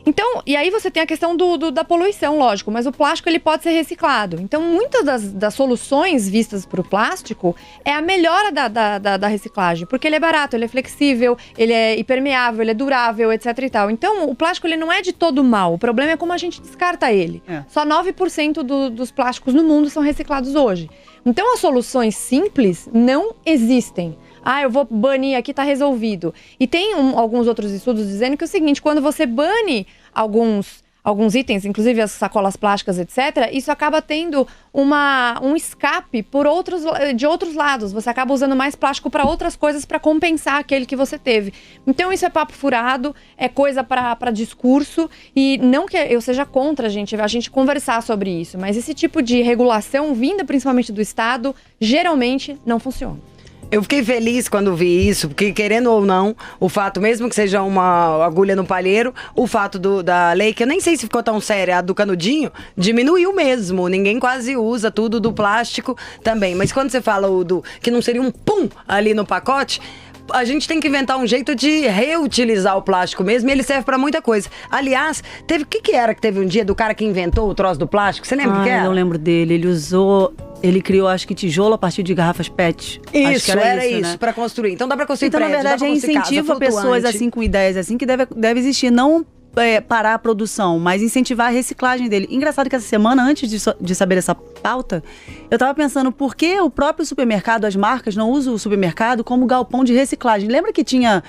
Então, e aí você tem a questão da poluição, lógico, mas o plástico ele pode ser reciclado. Então, muitas das soluções vistas para o plástico é a melhora da reciclagem, porque ele é barato, ele é flexível, ele é impermeável, ele é durável, etc e tal. Então, o plástico ele não é de todo mal, o problema é como a gente descarta ele. Só 9% dos plásticos no mundo são reciclados hoje. Então, as soluções simples não existem. Eu vou banir aqui, tá resolvido. E tem alguns outros estudos dizendo que é o seguinte, quando você bane alguns itens, inclusive as sacolas plásticas, etc., isso acaba tendo um escape de outros lados. Você acaba usando mais plástico para outras coisas para compensar aquele que você teve. Então isso é papo furado, é coisa para discurso, e não que eu seja contra a gente conversar sobre isso, mas esse tipo de regulação vinda principalmente do Estado, geralmente não funciona. Eu fiquei feliz quando vi isso, porque querendo ou não, o fato, mesmo que seja uma agulha no palheiro, o fato da lei, que eu nem sei se ficou tão séria, a do canudinho, diminuiu mesmo. Ninguém quase usa tudo do plástico também. Mas quando você fala que não seria um pum ali no pacote, a gente tem que inventar um jeito de reutilizar o plástico mesmo, e ele serve pra muita coisa. Aliás, o que era que teve um dia do cara que inventou o troço do plástico? Você lembra o que era? Eu lembro dele, ele usou Ele criou, acho que tijolo a partir de garrafas PET. Acho Isso, que era isso, isso, né? pra construir. Então dá pra construir Então, prédio, na verdade, dá é pra construir incentivo casa a pessoas flutuante. assim com ideias assim que deve existir. Não parar a produção, mas incentivar a reciclagem dele. Engraçado que essa semana, antes de saber essa pauta, eu tava pensando por que o próprio supermercado, as marcas, não usam o supermercado como galpão de reciclagem. Lembra que tinha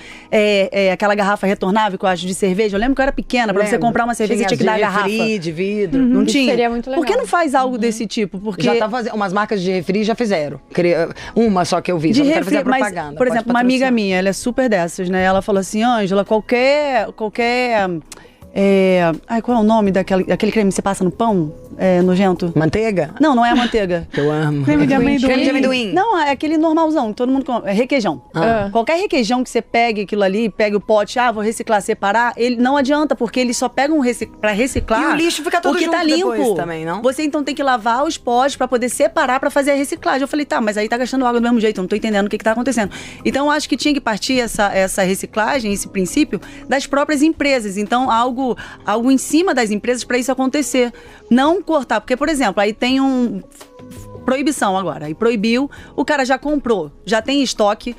aquela garrafa retornável, que eu acho, de cerveja? Eu lembro que eu era pequena, pra você comprar uma cerveja, você tinha que dar a garrafa. Refri, de vidro. Não Isso tinha? seria muito legal. Por que não faz algo desse tipo? Porque Já tá fazendo. Umas marcas de refri já fizeram. Uma só que eu vi, de só não quero refri, fazer mas, propaganda. por pode exemplo, uma amiga patrocinar. minha, ela é super dessas, né? Ela falou assim, Ângela, qualquer qual é o nome daquele creme que você passa no pão? Nojento? Manteiga? Não é a manteiga. Que eu amo. Creme de amendoim. Creme de amendoim. Não, é aquele normalzão, que todo mundo come. É requeijão. Qualquer requeijão que você pegue aquilo ali, pegue o pote, vou reciclar, separar, ele não adianta, porque eles só pegam pra reciclar. E o lixo fica todo o que junto tá limpo depois também, não? Você então tem que lavar os potes pra poder separar pra fazer a reciclagem. Eu falei, tá, mas aí tá gastando água do mesmo jeito, eu não tô entendendo o que tá acontecendo. Então eu acho que tinha que partir essa reciclagem, esse princípio, das próprias empresas. Então, algo em cima das empresas pra isso acontecer. Não cortar, porque, por exemplo, aí tem proibição agora. Aí proibiu, o cara já comprou, já tem estoque,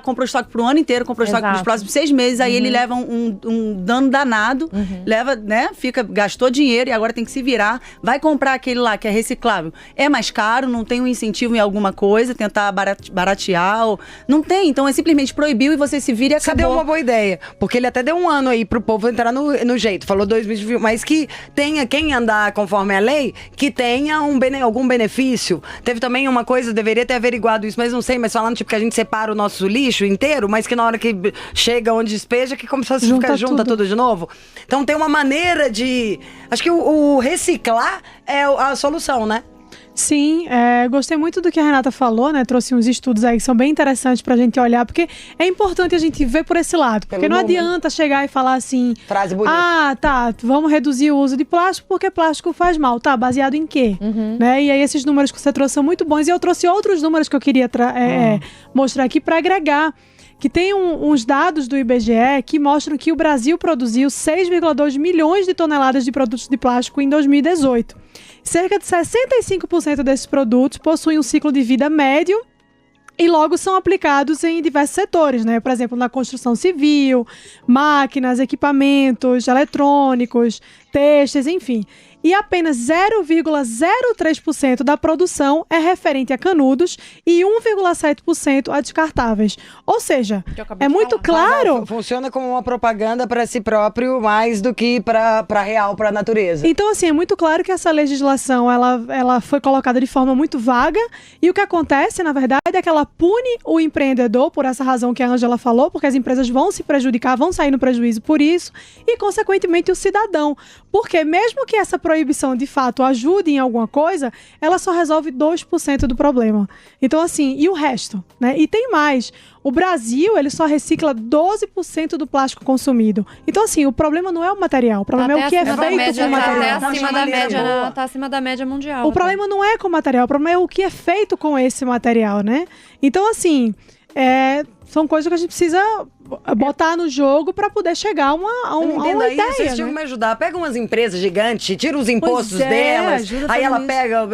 comprou estoque pro ano inteiro, comprou estoque pros próximos 6 meses, aí ele leva um dano danado, leva, né, gastou dinheiro e agora tem que se virar, vai comprar aquele lá que é reciclável. É mais caro, não tem um incentivo em alguma coisa, tentar baratear, não tem, então é simplesmente proibiu e você se vira e Você acabou. deu uma boa ideia, porque ele até deu um ano aí pro povo entrar no jeito, falou 2020, mas que tenha quem andar conforme a lei, que tenha algum benefício. Teve também uma coisa, deveria ter averiguado isso, mas não sei, mas falando tipo que a gente separa o nosso lixo inteiro, mas que na hora que chega onde despeja, que como se fosse Junta ficar junta tudo de novo. Então tem uma maneira de... Acho que o reciclar é a solução, né? Sim, gostei muito do que a Renata falou, né? Trouxe uns estudos aí que são bem interessantes pra gente olhar, porque é importante a gente ver por esse lado. Porque não adianta chegar e falar assim... Frase bonita. Tá, vamos reduzir o uso de plástico porque plástico faz mal. Tá, baseado em quê? Né? E aí esses números que você trouxe são muito bons. E eu trouxe outros números que eu queria mostrar aqui pra agregar. Que tem uns dados do IBGE que mostram que o Brasil produziu 6,2 milhões de toneladas de produtos de plástico em 2018. Cerca de 65% desses produtos possuem um ciclo de vida médio e logo são aplicados em diversos setores, né? Por exemplo, na construção civil, máquinas, equipamentos eletrônicos, têxteis, enfim. E apenas 0,03% da produção é referente a canudos e 1,7% a descartáveis. Ou seja, é muito claro... Funciona como uma propaganda para si próprio mais do que para real, para a natureza. Então, assim, é muito claro que essa legislação ela foi colocada de forma muito vaga e o que acontece, na verdade, é que ela pune o empreendedor por essa razão que a Ângela falou, porque as empresas vão se prejudicar, vão sair no prejuízo por isso e, consequentemente, o cidadão. Porque mesmo que essa proibição, de fato, ajude em alguma coisa, ela só resolve 2% do problema. Então, assim, e o resto, né? E tem mais. O Brasil, ele só recicla 12% do plástico consumido. Então, assim, o problema não é o material, o problema é o que é feito com o material. Tá acima da média mundial. O problema não é com o material, o problema é o que é feito com esse material, né? Então, assim, são coisas que a gente precisa botar no jogo para poder chegar a uma ideia. Vocês tinham que me ajudar. Pega umas empresas gigantes, tira os impostos delas, aí ela pega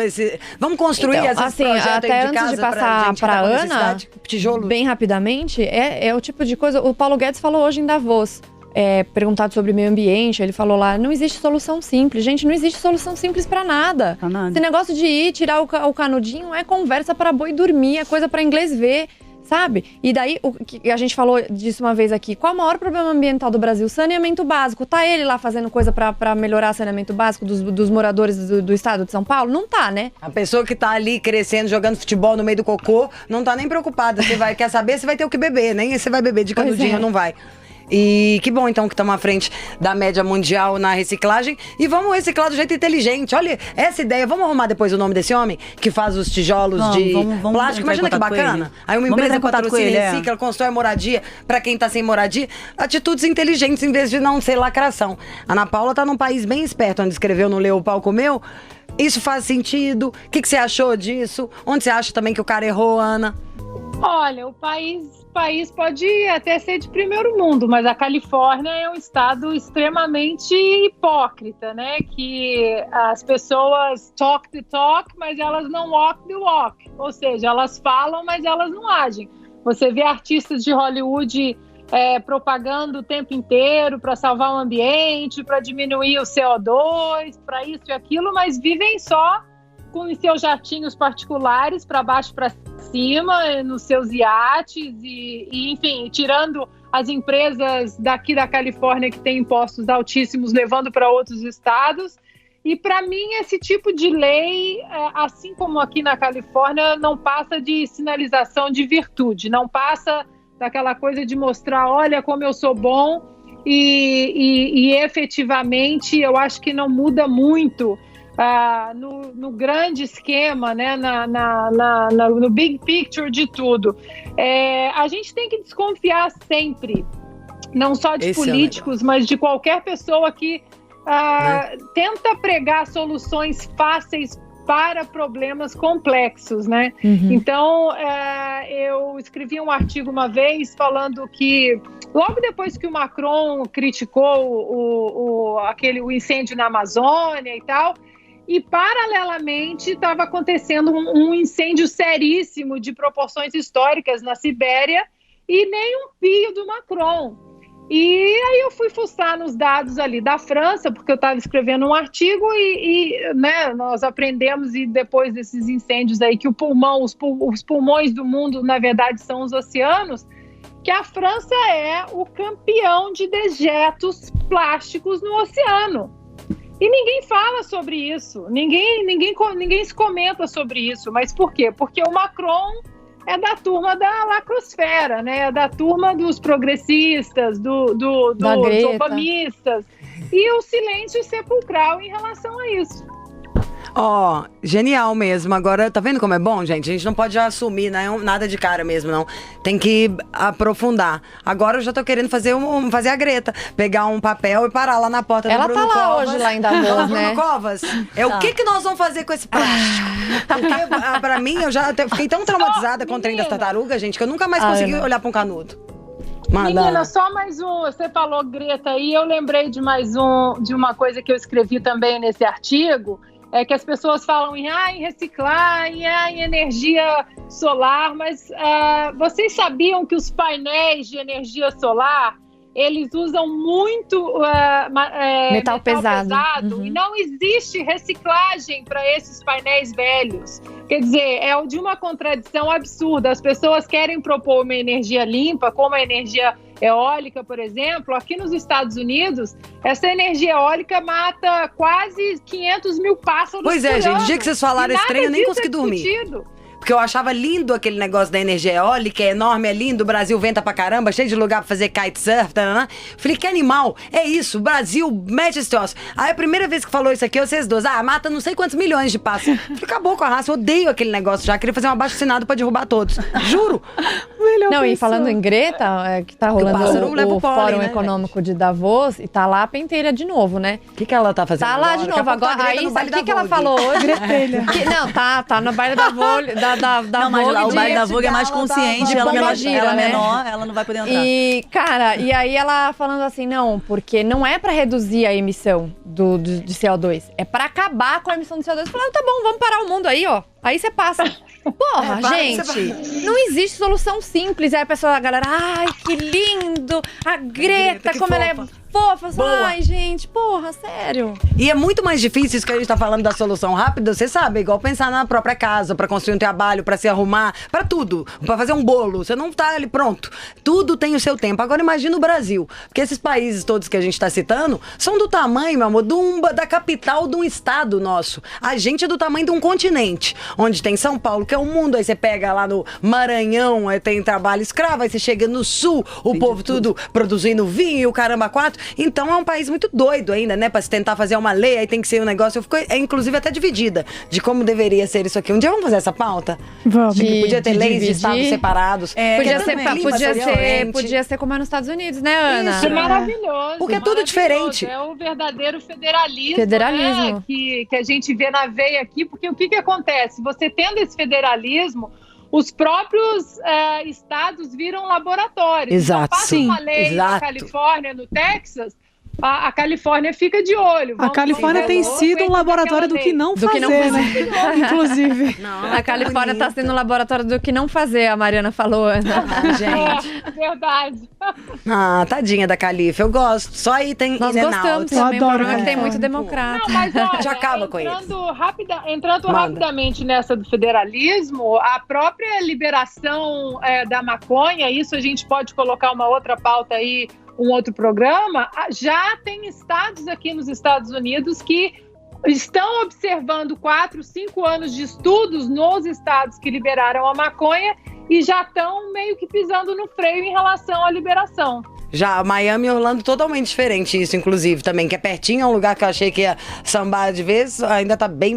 vamos construir então, esses assim, projetos até aí de antes casa de passar para Ana, tijolo. bem rapidamente, é o tipo de coisa. O Paulo Guedes falou hoje em Davos. Perguntado sobre meio ambiente, ele falou lá, não existe solução simples. Gente, não existe solução simples pra nada. Esse negócio de tirar o canudinho é conversa para boi dormir, é coisa para inglês ver. Sabe? E daí, a gente falou disso uma vez aqui. Qual é o maior problema ambiental do Brasil? Saneamento básico. Tá ele lá fazendo coisa pra melhorar o saneamento básico dos moradores do estado de São Paulo? Não tá, né? A pessoa que tá ali crescendo, jogando futebol no meio do cocô, não tá nem preocupada. Quer saber se vai ter o que beber. Nem você vai beber de canudinho, não vai. E que bom, então, que estamos à frente da média mundial na reciclagem. E vamos reciclar do jeito inteligente. Olha, essa ideia. Vamos arrumar depois o nome desse homem que faz os tijolos de plástico. Imagina que bacana. Aí uma empresa patrocina e recicla, constrói moradia para quem tá sem moradia. Atitudes inteligentes em vez de não ser lacração. A Ana Paula tá num país bem esperto, onde escreveu no Leu o Pau Comeu. Isso faz sentido? O que você achou disso? Onde você acha também que o cara errou, Ana? Olha, o país país pode até ser de primeiro mundo, mas a Califórnia é um estado extremamente hipócrita, né? Que as pessoas talk the talk, mas elas não walk the walk. Ou seja, elas falam, mas elas não agem. Você vê artistas de Hollywood propagando o tempo inteiro para salvar o ambiente, para diminuir o CO2, para isso e aquilo, mas vivem só com os seus jatinhos particulares para baixo para cima, nos seus iates e, enfim, tirando as empresas daqui da Califórnia que têm impostos altíssimos, levando para outros estados. E, para mim, esse tipo de lei, assim como aqui na Califórnia, não passa de sinalização de virtude, não passa daquela coisa de mostrar, olha como eu sou bom, e efetivamente eu acho que não muda muito no grande esquema, né, no big picture de tudo. A gente tem que desconfiar sempre, não só de políticos, mas de qualquer pessoa que tenta pregar soluções fáceis para problemas complexos, né? Então, eu escrevi um artigo uma vez falando que logo depois que o Macron criticou o incêndio na Amazônia e tal, e paralelamente estava acontecendo um incêndio seríssimo de proporções históricas na Sibéria e nem um pio do Macron. E aí eu fui fuçar nos dados ali da França, porque eu estava escrevendo um artigo né, nós aprendemos, e depois desses incêndios aí, que os pulmões do mundo, na verdade, são os oceanos, que a França é o campeão de dejetos plásticos no oceano. E ninguém fala sobre isso, ninguém se comenta sobre isso. Mas por quê? Porque o Macron é da turma da lacrosfera, né? É da turma dos progressistas, dos obamistas. E o silêncio sepulcral em relação a isso. Genial mesmo. Agora, tá vendo como é bom, gente? A gente não pode já assumir, né? Nada de cara mesmo, não. Tem que aprofundar. Agora eu já tô querendo fazer a Greta. Pegar um papel e parar lá na porta do Bruno Covas. Ela tá lá hoje, lá em Davos, né? Bruno Covas, o que nós vamos fazer com esse plástico? Porque, pra mim, eu já fiquei tão traumatizada com o trem das tartarugas, gente, que eu nunca mais consegui olhar pra um canudo. Menina, só mais um. Você falou Greta aí, eu lembrei de de uma coisa que eu escrevi também nesse artigo, que as pessoas falam em reciclar, em energia solar, mas vocês sabiam que os painéis de energia solar, eles usam muito metal pesado. E não existe reciclagem para esses painéis velhos. Quer dizer, é de uma contradição absurda. As pessoas querem propor uma energia limpa, como a energia eólica, por exemplo. Aqui nos Estados Unidos, essa energia eólica mata quase 500 mil pássaros por ano. Gente, o dia que vocês falaram esse trem, eu nem consegui dormir. Porque eu achava lindo aquele negócio da energia eólica, é enorme, é lindo, o Brasil venta pra caramba, cheio de lugar pra fazer kitesurf, tá? Falei, que animal, é isso, o Brasil mete esse troço. Aí a primeira vez que falou isso aqui, vocês dois, mata não sei quantos milhões de pássaros. Falei, acabou com a raça, eu odeio aquele negócio já, queria fazer um abaixo-assinado pra derrubar todos, juro. E falando em Greta, que tá rolando o Fórum Econômico de Davos, e tá lá a pentelha de novo, né? O que ela tá fazendo Tá lá de novo, agora, aí sabe o que ela falou hoje? Tá no baile da Vogue, mas lá o baile da Vogue é mais consciente, ela é menor, ela não vai poder entrar. E, cara, e aí ela falando assim, não, porque não é pra reduzir a emissão de CO2, é pra acabar com a emissão de CO2. Falando, tá bom, vamos parar o mundo aí, ó. Aí você passa. Porra, gente, não existe solução simples. Aí a galera, ai, que lindo, a Greta, como ela é fofa. Ai, gente, porra, sério. E é muito mais difícil isso que a gente tá falando da solução rápida, você sabe, igual pensar na própria casa, pra construir um trabalho, pra se arrumar, pra tudo, pra fazer um bolo, você não tá ali pronto. Tudo tem o seu tempo. Agora imagina o Brasil, porque esses países todos que a gente tá citando são do tamanho, meu amor, da capital de um estado nosso. A gente é do tamanho de um continente, onde tem São Paulo, que é o mundo, aí você pega lá no Maranhão, aí tem trabalho escravo, aí você chega no sul, o povo tudo produzindo vinho e o caramba quatro. Então é um país muito doido ainda, né? Pra se tentar fazer uma lei, aí tem que ser um negócio. Eu fico, inclusive, até dividida de como deveria ser isso aqui. Um dia vamos fazer essa pauta? Vamos. Podia ter leis de estados separados. Podia ser como é nos Estados Unidos, né, Ana? Isso é maravilhoso. Porque é tudo diferente. É o verdadeiro federalismo. Federalismo. Né? Que a gente vê na veia aqui. Porque o que acontece? Você tendo esse federalismo, os próprios estados viram laboratórios. Exato. Então, passa uma lei na Califórnia, no Texas, a Califórnia fica de olho. A Califórnia tem sido um laboratório do que não fazer, né? Inclusive. Não, a Califórnia está sendo um laboratório do que não fazer, a Mariana falou. Gente. Verdade. Tadinha da Califa, eu gosto. Só aí tem Nós In-N-Out. gostamos Eu também, o adoro problema é que tem Califórnia. muito democrata. Não, mas olha, Já acaba com entrando rapidamente nessa do federalismo, a própria liberação da maconha, isso a gente pode colocar uma outra pauta aí, um outro programa, já tem estados aqui nos Estados Unidos que estão observando 4, 5 anos de estudos nos estados que liberaram a maconha e já estão meio que pisando no freio em relação à liberação. Já, Miami e Orlando totalmente diferente isso, inclusive, também, que é pertinho, é um lugar que eu achei que ia sambar de vez, ainda tá bem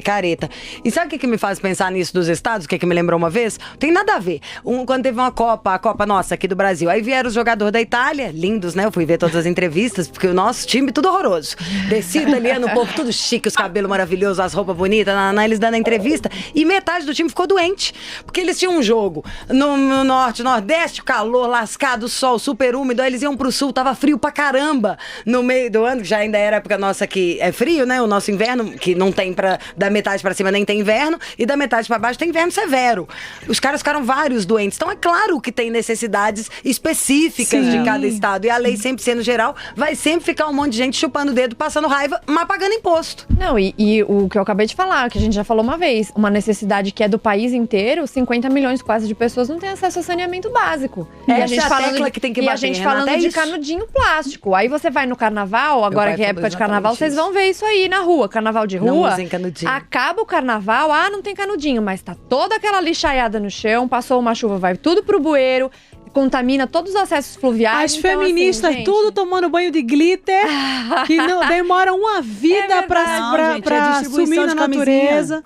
careta. E sabe o que me faz pensar nisso dos estados, o que me lembrou uma vez? Tem nada a ver. Quando teve uma Copa, a Copa nossa aqui do Brasil, aí vieram os jogadores da Itália, lindos, né? Eu fui ver todas as entrevistas, porque o nosso time tudo horroroso. Desci italiano, o povo tudo chique, os cabelos maravilhosos, as roupas bonitas, eles dando a entrevista, e metade do time ficou doente, porque eles tinham um jogo no norte, nordeste, calor, lascado, sol, super úmido, aí eles iam pro sul, tava frio pra caramba no meio do ano, que já ainda era época nossa que é frio, né? O nosso inverno, que não tem da metade pra cima nem tem inverno, e da metade pra baixo tem inverno severo. Os caras ficaram vários doentes. Então é claro que tem necessidades específicas de cada estado. E a lei sempre sendo geral, vai sempre ficar um monte de gente chupando o dedo, passando raiva, mas pagando imposto. Não, e o que eu acabei de falar, que a gente já falou uma vez, uma necessidade que é do país inteiro, 50 milhões quase de pessoas não têm acesso a saneamento básico. Essa e a gente é a falando tecla que tem que e a bater, gente Renata, falando é de isso. canudinho plástico. Aí você vai no carnaval, agora pai que é falou época de carnaval, exatamente vocês isso. vão ver isso aí na rua. Carnaval de Não rua. usem canudinho. Acaba o carnaval, não tem canudinho, mas tá toda aquela lixaiada no chão, passou uma chuva, vai tudo pro bueiro, contamina todos os acessos fluviais. As então, feministas assim, gente, tudo tomando banho de glitter, que não demora uma vida verdade. pra distribuição sumir na de camisinha. natureza.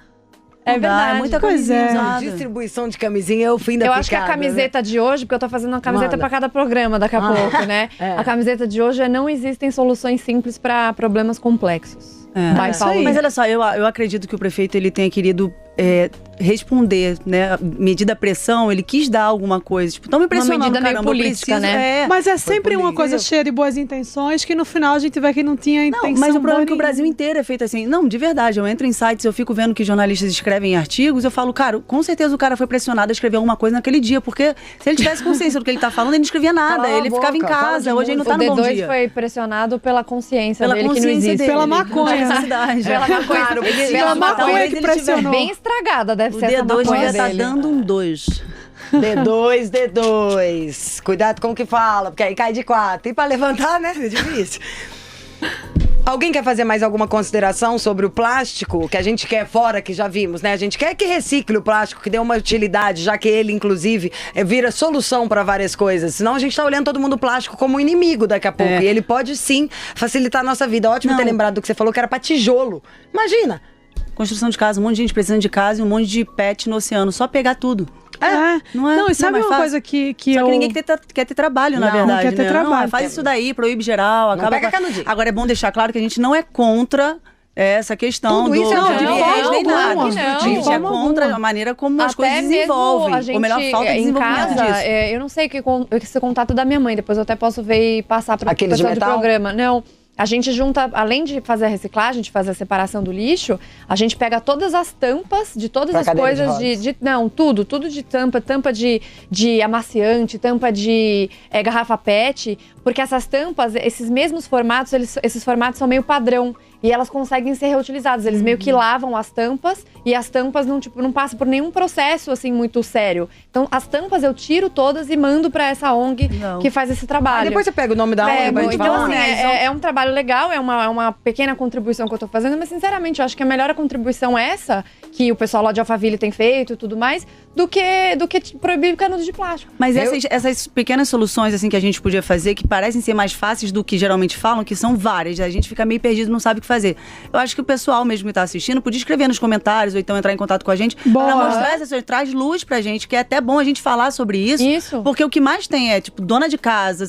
É Não dá, verdade. é muita Pois camisinha é. usada. Distribuição de camisinha é o fim da Eu picada. acho que a camiseta de hoje, porque eu tô fazendo uma camiseta Manda. pra cada programa daqui a pouco, né? A camiseta de hoje é não existem soluções simples pra problemas complexos. Vai, isso aí. Paulo. Mas olha só, eu acredito que o prefeito ele tenha querido responder, né? Medida pressão, ele quis dar alguma coisa. Tipo, tão me pressionando, medida meio caramba, eu política, preciso, né? Mas é sempre uma polícia. coisa cheia de boas intenções que no final a gente vê que não tinha intenção. Não, mas o problema é que o boa Brasil inteiro é feito assim. Não, de verdade, eu entro em sites, eu fico vendo que jornalistas escrevem artigos, eu falo, cara, com certeza o cara foi pressionado a escrever alguma coisa naquele dia, porque se ele tivesse consciência do que ele tá falando, ele não escrevia nada, Cala a ele ficava em boca, fala de casa, hoje ele não O tá no bom D2 dia. foi pressionado pela consciência Pela dele que não consciência existe. dele. Pela maconha, né? necessidade. Pela maconha. Claro, porque Pela maconha talvez que ele tivesse pressionou. Bem estragada deve O ser essa D2 maconha já tá dele. dando um 2. D2. Cuidado com o que fala, porque aí cai de 4. E pra levantar, né? É difícil. Alguém quer fazer mais alguma consideração sobre o plástico que a gente quer fora, que já vimos, né? A gente quer que recicle o plástico, que dê uma utilidade, já que ele, inclusive, vira solução para várias coisas. Senão a gente tá olhando todo mundo o plástico como um inimigo daqui a pouco. E ele pode, sim, facilitar a nossa vida. Ótimo ter lembrado do que você falou, que era pra tijolo. Imagina! Construção de casa, um monte de gente precisando de casa e um monte de pet no oceano. Só pegar tudo. Não, e sabe mais uma fácil? coisa que Só eu... que ninguém quer ter trabalho, na Não, verdade. quer ter né? trabalho. Não, faz isso daí, proíbe geral. Acaba pega canudinho. Agora é bom deixar claro que a gente não é contra essa questão Tudo do isso é não, de de forma viés nem alguma. nada. Não, A gente de é forma contra alguma. a maneira como as Até coisas mesmo desenvolvem. a gente, Ou melhor, falta de em desenvolvimento casa, disso. eu não sei esse contato da minha mãe, depois eu até posso ver e passar para o Aquele de pessoal do metal? programa. Não, a gente junta, além de fazer a reciclagem, de fazer a separação do lixo, a gente pega todas as tampas de todas Pra as cadeira de coisas rodas. não, tudo de tampa de amaciante, tampa de garrafa PET, porque essas tampas, esses mesmos formatos, esses formatos são meio padrão. E elas conseguem ser reutilizadas. Eles meio que lavam as tampas e as tampas não passam por nenhum processo assim muito sério. Então, as tampas eu tiro todas e mando pra essa ONG que faz esse trabalho. Aí depois você pega o nome da ONG pra gente Então, falar. assim, é um trabalho legal, é uma pequena contribuição que eu tô fazendo, mas, sinceramente, eu acho que a melhor contribuição é essa, que o pessoal lá de Alphaville tem feito e tudo mais, do que proibir canudo de plástico. Mas essas pequenas soluções assim que a gente podia fazer, que parecem ser mais fáceis do que geralmente falam, que são várias, a gente fica meio perdido, não sabe o que fazer. Eu acho que o pessoal mesmo que tá assistindo podia escrever nos comentários ou então entrar em contato com a gente Boa. pra mostrar essas coisas, traz luz pra gente, que é até bom a gente falar sobre isso. Isso. Porque o que mais tem é, tipo, dona de casa,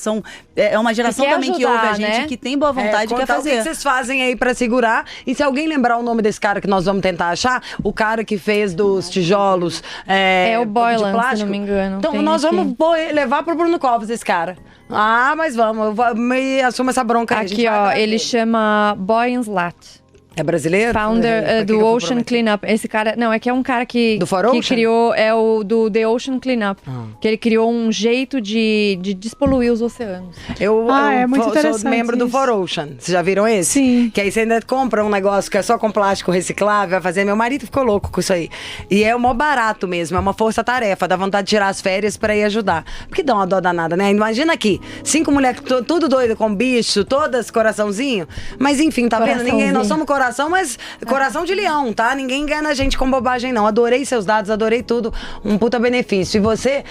é uma geração quer também que ajudar, ouve a gente, né? que tem boa vontade e quer contar o que fazer. vocês fazem aí pra segurar. E se alguém lembrar o nome desse cara que nós vamos tentar achar, o cara que fez dos tijolos É o Boylan, de plástico. se não me engano. Então Tem nós aqui. vamos levar pro Bruno Covas esse cara. Ah, mas vamos, me assumo essa bronca aí. a gente Aqui, vai ó, atrás ele dele. chama Boyan Slat. É brasileiro? Founder Pra do que eu Ocean prometi? Cleanup. Esse cara, não, é que é um cara que Do For que Ocean? criou, é o do The Ocean Cleanup. Que ele criou um jeito de despoluir os oceanos. Eu É muito sou interessante membro do isso. For Ocean. Vocês já viram esse? Sim. Que aí você ainda compra um negócio que é só com plástico reciclável, vai fazer. Meu marido ficou louco com isso aí. E é o mó barato mesmo, é uma força-tarefa. Dá vontade de tirar as férias pra ir ajudar. Porque dá uma dó danada, né? Imagina aqui, 5 mulheres tudo doido com bicho, todas coraçãozinho. Mas enfim, tá vendo? Ninguém, nós somos coração, mas coração de leão, tá? Ninguém engana a gente com bobagem, não. Adorei seus dados, adorei tudo. Um puta benefício. E você,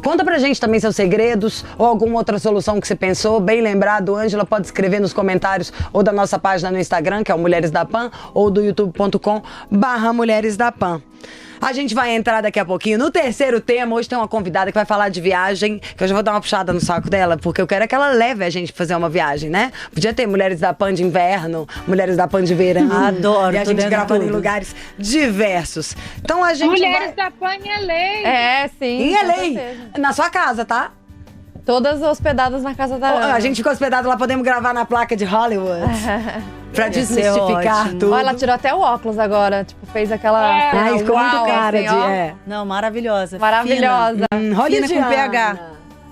conta pra gente também seus segredos ou alguma outra solução que você pensou. Bem lembrado, Ângela, pode escrever nos comentários ou da nossa página no Instagram, que é o Mulheres da Pan, ou do youtube.com/Mulheres da Pan. A gente vai entrar daqui a pouquinho no terceiro tema. Hoje tem uma convidada que vai falar de viagem, que eu já vou dar uma puxada no saco dela, porque eu quero é que ela leve a gente pra fazer uma viagem, né? Podia ter Mulheres da Pan de inverno, Mulheres da Pan de verão. Adoro, E a tô gente dentro de gravando em tudo. lugares diversos. Então a gente Mulheres vai... da Pan é lei. É, sim. Em com LA, certeza. na sua casa, tá? Todas hospedadas na casa da Ana. A gente ficou hospedado lá, podemos gravar na placa de Hollywood. Pra Ia ser desmistificar ótimo. tudo. Ó, ela tirou até o óculos agora. Tipo, fez aquela. Ai, ficou muito uau, cara assim, de... ó. É. Não, maravilhosa. Maravilhosa. Fina com Hollywoodiana. PH.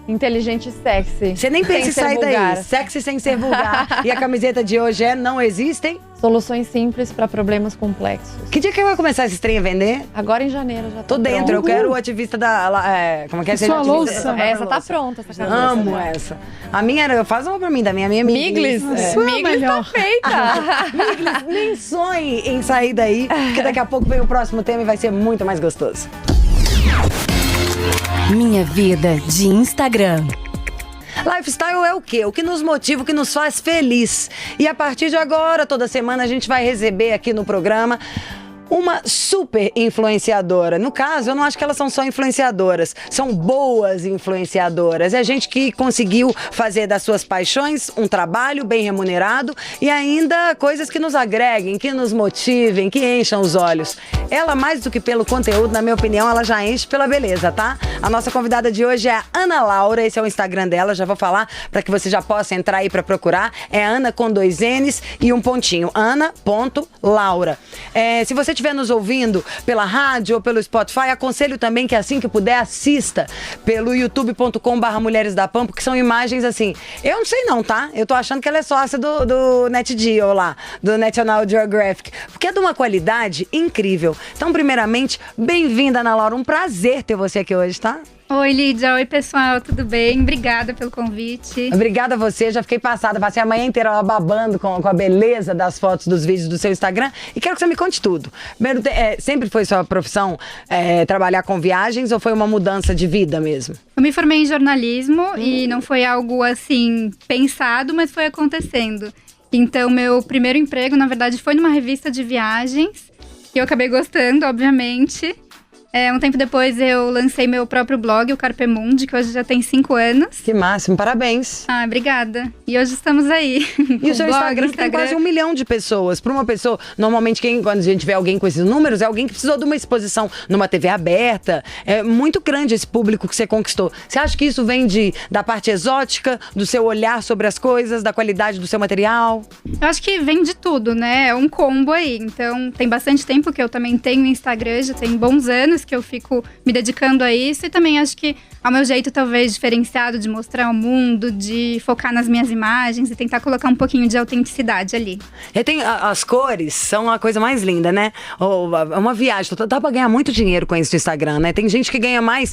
Inteligente e sexy. Você nem pensa Sem em ser sair vulgar. daí. Sexy sem ser vulgar. E a camiseta de hoje é Não Existem. Soluções simples para problemas complexos. Que dia que eu vou começar esse trem a vender? Agora em janeiro já tá Tô dentro, eu pronto. quero o ativista da... como é que é? Sua Ativista louça. da sua própria Essa tá louça. pronta, essa camisa. Amo né? essa. A minha era... Faz uma pra mim, da minha Miglis. É. Sua Miglis melhor. tá feita. Miglis, nem sonhe em sair daí, porque daqui a pouco vem o próximo tema e vai ser muito mais gostoso. Minha vida de Instagram. Lifestyle é o quê? O que nos motiva, o que nos faz feliz. E a partir de agora, toda semana, a gente vai receber aqui no programa uma super influenciadora. No caso, eu não acho que elas são só influenciadoras, são boas influenciadoras. É gente que conseguiu fazer das suas paixões um trabalho bem remunerado e ainda coisas que nos agreguem, que nos motivem, que encham os olhos. Ela, mais do que pelo conteúdo, na minha opinião, ela já enche pela beleza, tá? A nossa convidada de hoje é a Ana Laura, esse é o Instagram dela, já vou falar para que você já possa entrar aí para procurar. É Ana com 2 N's e um pontinho, ana.laura. Se você estiver nos ouvindo pela rádio ou pelo Spotify, aconselho também que assim que puder, assista pelo youtube.com/Mulheres da Pan, porque são imagens assim, eu não sei não, tá? Eu tô achando que ela é sócia do NetGeo lá, do National Geographic, porque é de uma qualidade incrível. Então, primeiramente, bem-vinda, Ana Laura, um prazer ter você aqui hoje, tá? Oi, Lídia. Oi, pessoal. Tudo bem? Obrigada pelo convite. Obrigada a você, já fiquei passada, passei a manhã inteira lá babando com a beleza das fotos, dos vídeos do seu Instagram e quero que você me conte tudo. Primeiro, sempre foi sua profissão trabalhar com viagens ou foi uma mudança de vida mesmo? Eu me formei em jornalismo e não foi algo assim pensado, mas foi acontecendo. Então, meu primeiro emprego, na verdade, foi numa revista de viagens que eu acabei gostando, obviamente. Um tempo depois eu lancei meu próprio blog, o Carpe Mundi, que hoje já tem 5 anos. Que máximo, parabéns. Ah, obrigada. E hoje estamos aí. E o seu Instagram tem quase 1 milhão de pessoas. Para uma pessoa, normalmente quando a gente vê alguém com esses números, é alguém que precisou de uma exposição numa TV aberta. É muito grande esse público que você conquistou. Você acha que isso vem da parte exótica, do seu olhar sobre as coisas, da qualidade do seu material? Eu acho que vem de tudo, né? É um combo aí. Então, tem bastante tempo que eu também tenho Instagram, já tem bons anos que eu fico me dedicando a isso. E também acho que ao meu jeito, talvez, diferenciado de mostrar o mundo, de focar nas minhas imagens e tentar colocar um pouquinho de autenticidade ali. E tem as cores, são a coisa mais linda, né? É uma viagem, dá pra ganhar muito dinheiro com isso do Instagram, né? Tem gente que ganha mais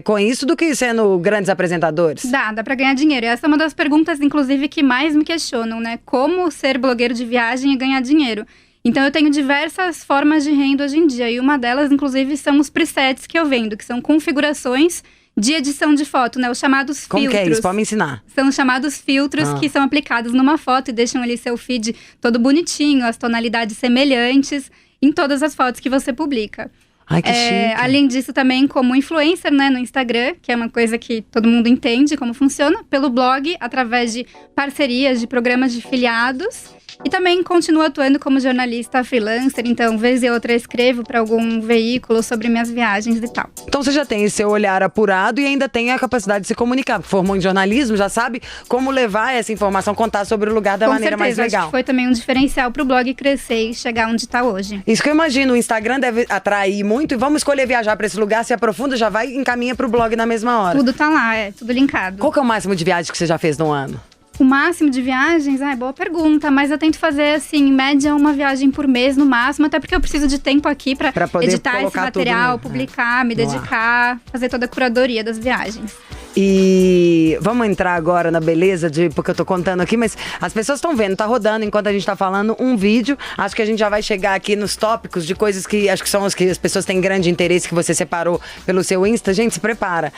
com isso do que sendo grandes apresentadores. Dá pra ganhar dinheiro. E essa é uma das perguntas, inclusive, que mais me questionam, né? Como ser blogueiro de viagem e ganhar dinheiro? Então, eu tenho diversas formas de renda hoje em dia. E uma delas, inclusive, são os presets que eu vendo, que são configurações de edição de foto, né? Os chamados Como filtros. que é isso? Pode me ensinar. São os chamados filtros que são aplicados numa foto e deixam ali seu feed todo bonitinho, as tonalidades semelhantes em todas as fotos que você publica. Ai, que chique. Além disso, também como influencer, né, no Instagram, que é uma coisa que todo mundo entende como funciona, pelo blog, através de parcerias, de programas de afiliados. E também continuo atuando como jornalista freelancer, então, vez e outra, escrevo para algum veículo sobre minhas viagens e tal. Então você já tem esse seu olhar apurado e ainda tem a capacidade de se comunicar. Formou em jornalismo, já sabe como levar essa informação, contar sobre o lugar da maneira mais legal. Acho que foi também um diferencial pro blog crescer e chegar onde tá hoje. Isso que eu imagino, o Instagram deve atrair muito e vamos escolher viajar para esse lugar, se aprofunda, já vai e encaminha pro blog na mesma hora. Tudo tá lá, tudo linkado. Qual que é o máximo de viagem que você já fez no ano? O máximo de viagens? Boa pergunta, mas eu tento fazer, assim, em média, uma viagem por mês no máximo, até porque eu preciso de tempo aqui pra poder editar esse material, publicar, me dedicar, fazer toda a curadoria das viagens. E vamos entrar agora na beleza porque eu tô contando aqui, mas as pessoas estão vendo, tá rodando enquanto a gente tá falando um vídeo. Acho que a gente já vai chegar aqui nos tópicos de coisas que acho que são as que as pessoas têm grande interesse, que você separou pelo seu Insta. Gente, se prepara.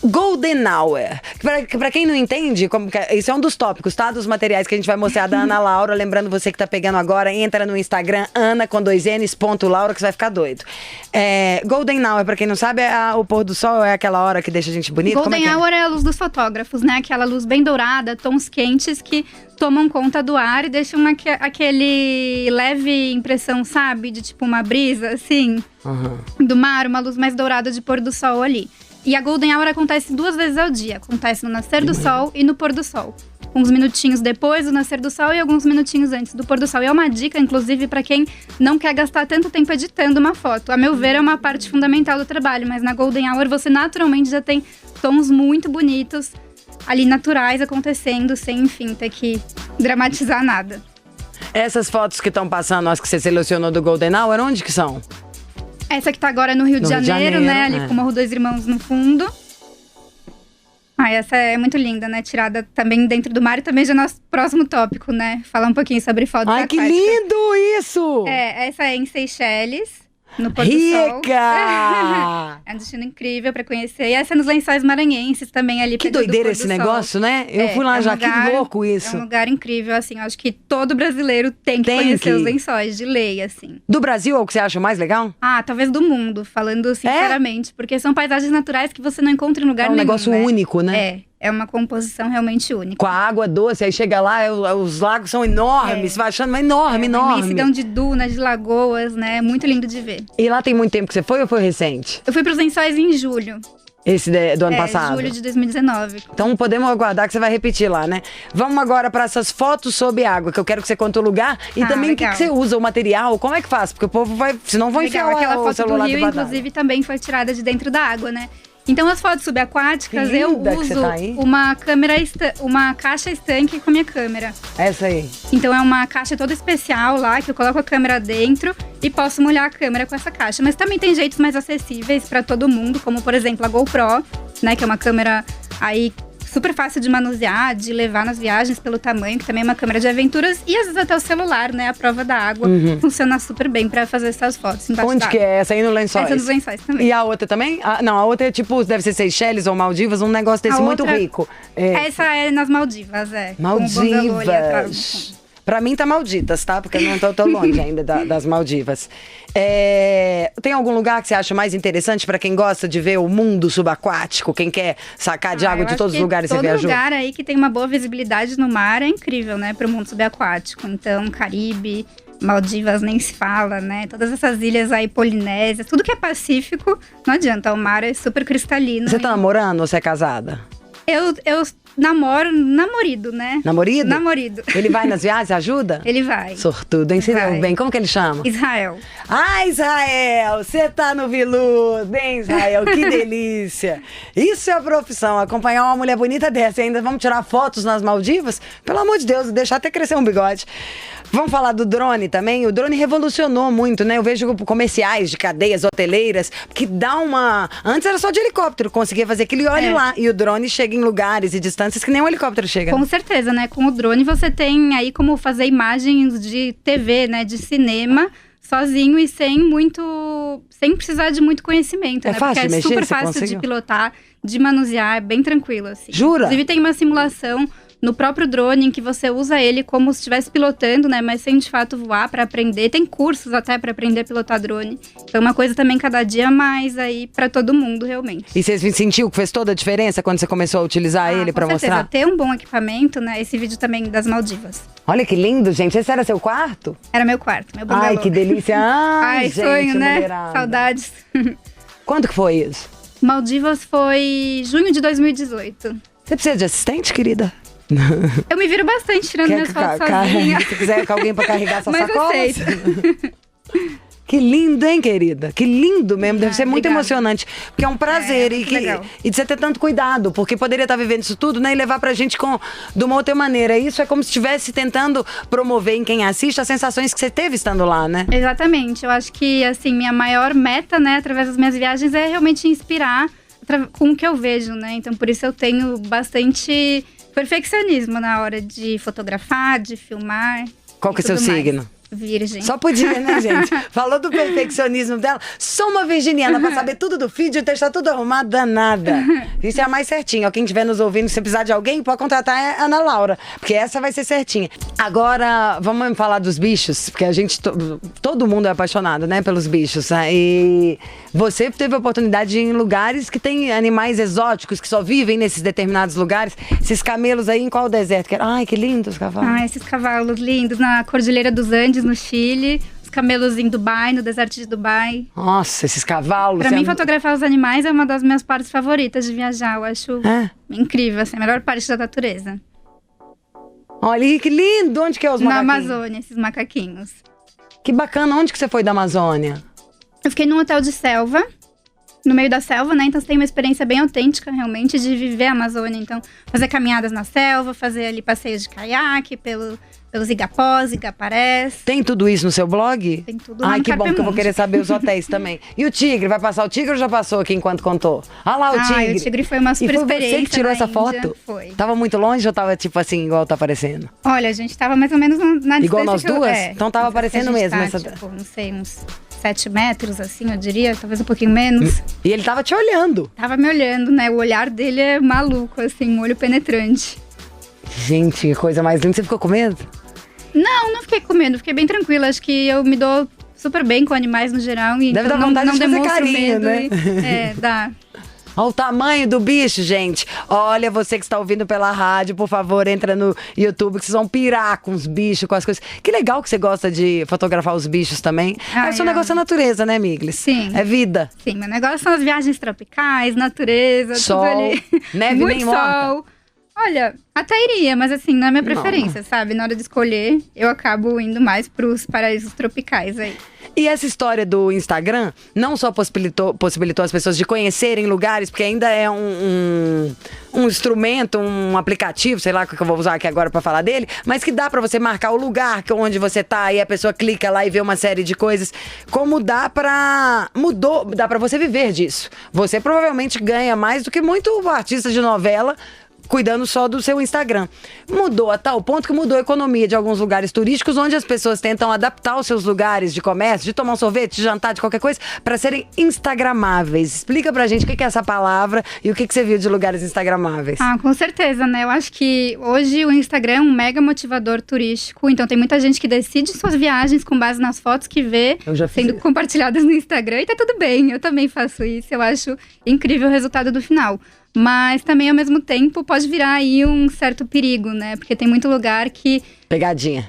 Golden Hour. Pra quem não entende, isso é um dos tópicos, tá? Dos materiais que a gente vai mostrar da Ana Laura. Lembrando, você que tá pegando agora, entra no Instagram, Ana com 2Ns.Laura, que você vai ficar doido. Golden Hour, pra quem não sabe, o pôr do sol é aquela hora que deixa a gente bonita. Golden Hour é a luz dos fotógrafos, né? Aquela luz bem dourada, tons quentes que tomam conta do ar e deixam aquele leve impressão, sabe? De tipo uma brisa, assim, do mar, uma luz mais dourada de pôr do sol ali. E a Golden Hour acontece 2 vezes ao dia. Acontece no nascer do sol e no pôr do sol. Uns minutinhos depois do nascer do sol e alguns minutinhos antes do pôr do sol. E é uma dica, inclusive, para quem não quer gastar tanto tempo editando uma foto. A meu ver, é uma parte fundamental do trabalho. Mas na Golden Hour você naturalmente já tem tons muito bonitos ali, naturais, acontecendo, sem, enfim, ter que dramatizar nada. Essas fotos que estão passando, as que você selecionou do Golden Hour, onde que são? Essa que tá agora no Rio de Janeiro, né? Ali com o Morro Dois Irmãos no fundo. Essa é muito linda, né? Tirada também dentro do mar e também já é nosso próximo tópico, né? Falar um pouquinho sobre fotos aquáticas. Ai, que lindo isso! Essa é em Seychelles. No pôr do Rica! sol. É um destino incrível pra conhecer. E essa é nos Lençóis Maranhenses também, ali. Que doideira esse negócio, né? Eu fui lá já, que louco isso. É um lugar incrível, assim. Acho que todo brasileiro tem que conhecer os lençóis, de lei, assim. Do Brasil é o que você acha mais legal? Talvez do mundo, falando sinceramente. Porque são paisagens naturais que você não encontra em lugar nenhum. É um negócio único, né? É uma composição realmente única. Com a água doce, aí chega lá, os lagos são enormes, você vai achando uma enorme. Uma imensidão de dunas, de lagoas, né? Muito lindo de ver. E lá tem muito tempo que você foi ou foi recente? Eu fui pros Lençóis em julho. Esse do ano passado? Julho de 2019. Então podemos aguardar que você vai repetir lá, né? Vamos agora para essas fotos sob água, que eu quero que você conte o lugar e também o que você usa, o material, como é que faz? Porque o povo vai, senão vão enfiar aquela o foto celular do Rio, inclusive, também foi tirada de dentro da água, né? Então, as fotos subaquáticas, eu uso uma caixa estanque com a minha câmera. Essa aí. Então, é uma caixa toda especial lá, que eu coloco a câmera dentro e posso molhar a câmera com essa caixa. Mas também tem jeitos mais acessíveis para todo mundo, como, por exemplo, a GoPro, né? Que é uma câmera aí super fácil de manusear, de levar nas viagens pelo tamanho, que também é uma câmera de aventuras. E às vezes até o celular, né? A prova da água funciona super bem pra fazer essas fotos. Onde que é? Essa aí no Lençóis? Essa nos Lençóis também. E a outra também? Não, a outra é tipo, deve ser Seychelles ou Maldivas, um negócio desse muito rico. Essa é nas Maldivas, Maldivas. Pra mim tá Malditas, tá? Porque eu não tô tão longe ainda das Maldivas. Tem algum lugar que você acha mais interessante pra quem gosta de ver o mundo subaquático? Quem quer sacar de água de todos os lugares que você viajou? Todo lugar aí que tem uma boa visibilidade no mar é incrível, né? Pro mundo subaquático. Então, Caribe, Maldivas nem se fala, né? Todas essas ilhas aí, Polinésia, tudo que é Pacífico, não adianta. O mar é super cristalino. Você tá namorando ou você é casada? Eu namorido, né? Namorido? Namorido. Ele vai nas viagens, ajuda? Ele vai. Sortudo, hein? Você deu bem. Como que ele chama? Israel. Israel! Você tá no Viludo, hein, Israel? Que delícia! Isso é a profissão, acompanhar uma mulher bonita dessa. E ainda vamos tirar fotos nas Maldivas? Pelo amor de Deus, deixar até crescer um bigode. Vamos falar do drone também? O drone revolucionou muito, né? Eu vejo comerciais de cadeias hoteleiras que dá uma... Antes era só de helicóptero, conseguia fazer aquele olhe lá. E o drone chega em lugares e distâncias que nem um helicóptero chega. Com certeza, né? Com o drone você tem aí como fazer imagens de TV, né? De cinema, sozinho e sem precisar de muito conhecimento, É né? fácil Porque de é mexer? super Você fácil conseguiu? de pilotar, de manusear, é bem tranquilo, assim. Jura? Inclusive tem uma simulação no próprio drone em que você usa ele como se estivesse pilotando, né? Mas sem de fato voar para aprender. Tem cursos até para aprender a pilotar drone. Então uma coisa também cada dia mais aí para todo mundo, realmente. E você sentiu que fez toda a diferença quando você começou a utilizar ele pra com certeza. mostrar? Ter um bom equipamento, né? Esse vídeo também das Maldivas. Olha que lindo, gente. Esse era seu quarto? Era meu quarto, meu bangalô. Ai, que delícia. Ai, Ai, gente, sonho, né? mulherada. Saudades. Quando que foi isso? Maldivas foi junho de 2018. Você precisa de assistente, querida? Eu me viro bastante tirando minhas fotos sozinha. Se quiser alguém pra carregar sua Mas sacola. aceito. Que lindo, hein, querida? Que lindo mesmo. Deve ser muito obrigada. emocionante. Porque é um prazer. muito e legal. de você ter tanto cuidado. Porque poderia estar vivendo isso tudo, né? E levar pra gente de uma outra maneira. Isso é como se estivesse tentando promover em quem assiste as sensações que você teve estando lá, né? Exatamente. Eu acho que, assim, minha maior meta, né, através das minhas viagens é realmente inspirar com o que eu vejo, né? Então, por isso eu tenho bastante perfeccionismo na hora de fotografar, de filmar. Qual que é o seu tudo mais. signo? Virgem. Só podia, né, gente? Falou do perfeccionismo dela. Sou uma virginiana pra saber tudo do feed e deixar tudo arrumado, danada. Isso é a mais certinha. Ó, quem estiver nos ouvindo, se precisar de alguém, pode contratar a Ana Laura. Porque essa vai ser certinha. Agora, vamos falar dos bichos. Porque a gente, todo mundo é apaixonado, né, pelos bichos. Né? E você teve a oportunidade de ir em lugares que tem animais exóticos, que só vivem nesses determinados lugares. Esses camelos aí, em qual deserto? Ai, que lindos os cavalos. Ah, esses cavalos lindos na Cordilheira dos Andes, no Chile. Os camelos em Dubai, no deserto de Dubai. Nossa, esses cavalos. Pra mim, fotografar os animais é uma das minhas partes favoritas de viajar. Eu acho incrível, assim, a melhor parte da natureza. Olha, que lindo! Onde que é os macaquinhos? Na Amazônia, esses macaquinhos. Que bacana. Onde que você foi da Amazônia? Eu fiquei num hotel de selva, no meio da selva, né? Então você tem uma experiência bem autêntica, realmente, de viver a Amazônia. Então, fazer caminhadas na selva, fazer ali passeios de caiaque pelos igapós, igaparés. Tem tudo isso no seu blog? Tem tudo lá Ai, no que bom, que eu vou Carpemundi. querer saber os hotéis também. E o tigre? Vai passar o tigre ou já passou aqui enquanto contou? Ah lá, o tigre. O tigre foi uma super E foi experiência. você que tirou na essa Índia. foto? Foi. Tava muito longe ou tava tipo assim, igual tá aparecendo? Olha, a gente tava mais ou menos na Igual distância nós que eu- duas? é, Então tava aparecendo a gente mesmo tá, essa- tipo, não sei, uns 7 metros, assim, eu diria. Talvez um pouquinho menos. E ele tava te olhando. Tava me olhando, né? O olhar dele é maluco, assim, um olho penetrante. Gente, que coisa mais linda. Você ficou com medo? Não fiquei com medo, fiquei bem tranquila. Acho que eu me dou super bem com animais no geral. E Deve então dar vontade não de fazer demonstro carinho, medo. né? Dá. Olha o tamanho do bicho, gente. Olha, você que está ouvindo pela rádio, por favor, entra no YouTube que vocês vão pirar com os bichos, com as coisas. Que legal que você gosta de fotografar os bichos também. Ai, É o seu negócio da natureza, né, Miglis? Sim. É vida. Sim, meu negócio são as viagens tropicais, natureza, Sol, tudo ali. neve Muito nem sol. morta. Olha, até iria, mas assim, não é minha preferência, sabe? Na hora de escolher, eu acabo indo mais pros paraísos tropicais aí. E essa história do Instagram não só possibilitou as pessoas de conhecerem lugares, porque ainda é um instrumento, um aplicativo, sei lá o que eu vou usar aqui agora pra falar dele, mas que dá pra você marcar o lugar onde você tá e a pessoa clica lá e vê uma série de coisas. Como dá pra você viver disso. Você provavelmente ganha mais do que muito artista de novela cuidando só do seu Instagram. Mudou a tal ponto que mudou a economia de alguns lugares turísticos, onde as pessoas tentam adaptar os seus lugares de comércio, de tomar um sorvete, de jantar, de qualquer coisa, para serem instagramáveis. Explica pra gente o que é essa palavra e o que você viu de lugares instagramáveis. Ah, com certeza, né? Eu acho que hoje o Instagram é um mega motivador turístico, então tem muita gente que decide suas viagens com base nas fotos que vê Eu já fiz sendo isso. compartilhadas no Instagram e tá tudo bem, eu também faço isso, eu acho incrível o resultado do final. Mas também, ao mesmo tempo, pode virar aí um certo perigo, né? Porque tem muito lugar Pegadinha.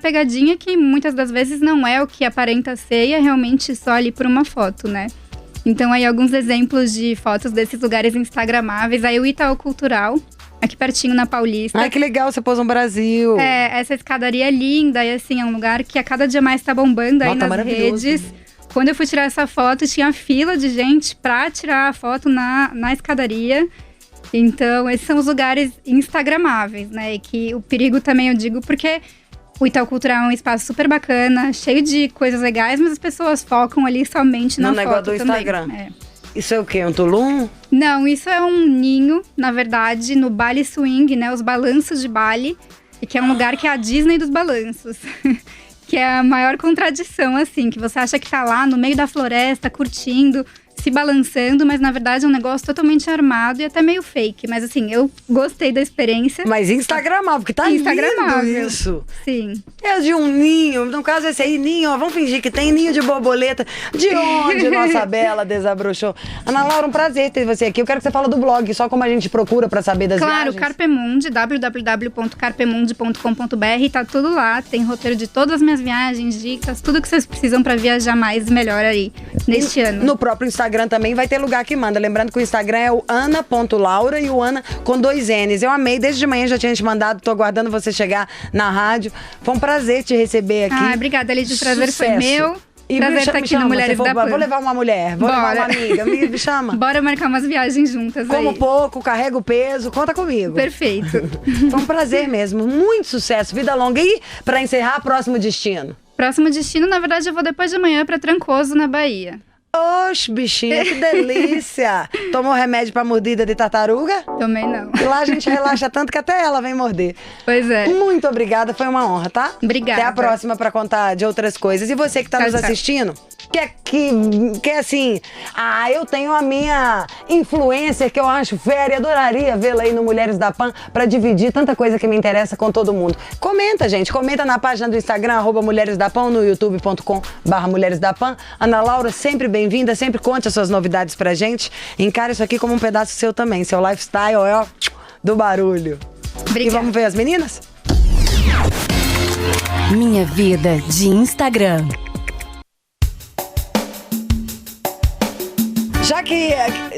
pegadinha que muitas das vezes não é o que aparenta ser e é realmente só ali por uma foto, né? Então, aí alguns exemplos de fotos desses lugares instagramáveis. Aí o Itaú Cultural, aqui pertinho na Paulista. Ai, que legal, você pôs no Brasil. Essa escadaria é linda e assim, é um lugar que a cada dia mais tá bombando aí Nossa, nas maravilhoso. redes. Quando eu fui tirar essa foto, tinha fila de gente pra tirar a foto na escadaria. Então, esses são os lugares instagramáveis, né? E que o perigo também eu digo porque o Itaú Cultural é um espaço super bacana, cheio de coisas legais, mas as pessoas focam ali somente na No foto negócio do também. Instagram. É. Isso é o quê? Um Tulum? Não, isso é um ninho, na verdade, no Bali Swing, né? Os balanços de Bali, e que é um lugar que é a Disney dos balanços. que é a maior contradição, assim, que você acha que tá lá no meio da floresta, curtindo, se balançando, mas na verdade é um negócio totalmente armado e até meio fake. Mas assim, eu gostei da experiência. Mas instagramável, porque tá Instagramável. lindo isso. Sim. É de um ninho, no caso esse aí, ninho, ó, vamos fingir que tem ninho de borboleta. De onde nossa bela desabrochou? Ana Laura, um prazer ter você aqui. Eu quero que você fale do blog, só como a gente procura pra saber das Claro, viagens. Carpemundi, www.carpemundi.com.br, tá tudo lá. Tem roteiro de todas as minhas viagens, dicas, tudo que vocês precisam pra viajar mais e melhor aí neste ano. No próprio Instagram também vai ter lugar que manda. Lembrando que o Instagram é o ana.laura e o Ana com 2 N's. Eu amei, desde de manhã já tinha te mandado, tô aguardando você chegar na rádio. Foi um prazer te receber aqui. Ah, obrigada, Lidy, o prazer foi Sucesso. meu. E Prazer estar aqui no Mulheres da Pan. Vou levar uma mulher, vou levar uma amiga, me chama. Bora marcar umas viagens juntas Como aí. pouco, carrego peso, conta comigo. Perfeito. Foi um prazer mesmo, muito sucesso, vida longa. E pra encerrar, próximo destino? Próximo destino, na verdade, eu vou depois de amanhã pra Trancoso, na Bahia. Oxe, bichinha, que delícia! Tomou remédio pra mordida de tartaruga? Também não. E lá a gente relaxa tanto que até ela vem morder. Pois é. Muito obrigada, foi uma honra, tá? Obrigada. Até a próxima pra contar de outras coisas. E você que tá Tchau, nos tchau. assistindo, quer assim, eu tenho a minha influencer que eu acho fera e adoraria vê-la aí no Mulheres da Pan pra dividir tanta coisa que me interessa com todo mundo. Comenta, gente, comenta na página do Instagram, @Mulheres da Pan, no youtube.com/Mulheres da Pan. Ana Laura, sempre bem-vinda, sempre conte as suas novidades pra gente. Encare isso aqui como um pedaço seu também, seu lifestyle é ó, do barulho. Obrigada. E vamos ver as meninas? Minha Vida de Instagram.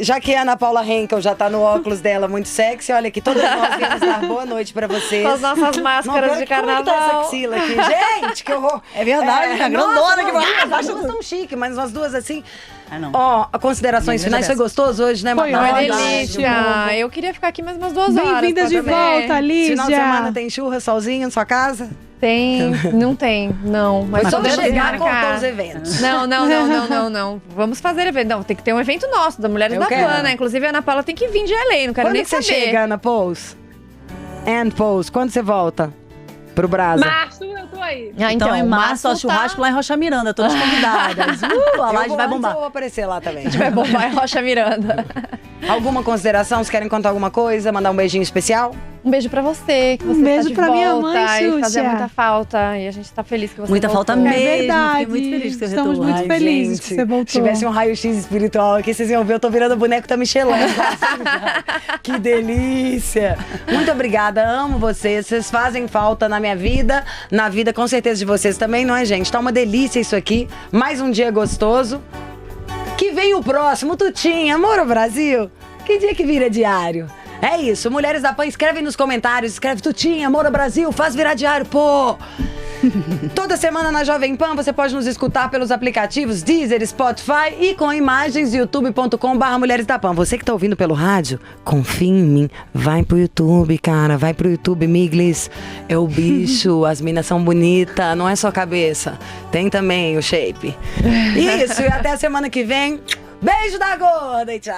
Já que a Ana Paula Henkel já tá no óculos dela muito sexy, olha aqui, todas nós viemos dar boa noite pra vocês. Com as nossas máscaras de Como que tá essa carnaval. axila aqui? Gente, que horror. É verdade, tá grandona que vai. As duas tão chique, mas nós duas assim. Ah, não. Ó, considerações finais, foi gostoso hoje, né, Foi Madalena? Uma Verdade. delícia. Eu queria ficar aqui mais umas 2 horas. Bem-vinda pra de comer. volta, Lídia. Final de semana tem churra, solzinho na sua casa? Tem, não tem, não. Mas Foi só podemos chegar e marcar. contar os eventos. Não. Vamos fazer evento. Não, tem que ter um evento nosso, da Mulheres Eu da quero. Pan, né? Inclusive a Ana Paula tem que vir de LA, não quero Quando nem que você saber. chega, Ana Pous? Ann Pous, quando você volta pro Brasa? Março, eu tô aí. Ah, Então, em março, ó, tá- churrasco lá em Rocha Miranda, todas convidadas. A laje vai bombar. Eu vou aparecer lá também. Vai bombar em Rocha Miranda. Alguma consideração? Vocês querem contar alguma coisa? Mandar um beijinho especial? Um beijo pra você, que você Um beijo tá de pra volta minha mãe, e fazia Xuxa. muita falta. E a gente tá feliz que você Muita voltou. falta mesmo. É verdade. Fiquei muito feliz com seu Estamos retorno. muito felizes que você voltou. Se tivesse um raio-x espiritual aqui, vocês iam ver, eu tô virando boneco da Michelin. Que delícia! Muito obrigada, amo vocês. Vocês fazem falta na minha vida, na vida com certeza de vocês também, não é, gente? Tá uma delícia isso aqui. Mais um dia gostoso. Que vem o próximo, Tutinha, Amor ao Brasil. Que dia que vira diário? É isso, Mulheres da Pan, escreve nos comentários, escreve Tutinha, Amor ao Brasil, faz virar diário, pô! Toda semana na Jovem Pan você pode nos escutar pelos aplicativos Deezer, Spotify e com imagens youtube.com/Mulheres da Pan. Você que tá ouvindo pelo rádio, confia em mim. Vai pro YouTube, cara. Vai pro YouTube, Miglis. É o bicho. As minas são bonitas. Não é só cabeça. Tem também o shape. Isso. E até a semana que vem. Beijo da gorda e tchau.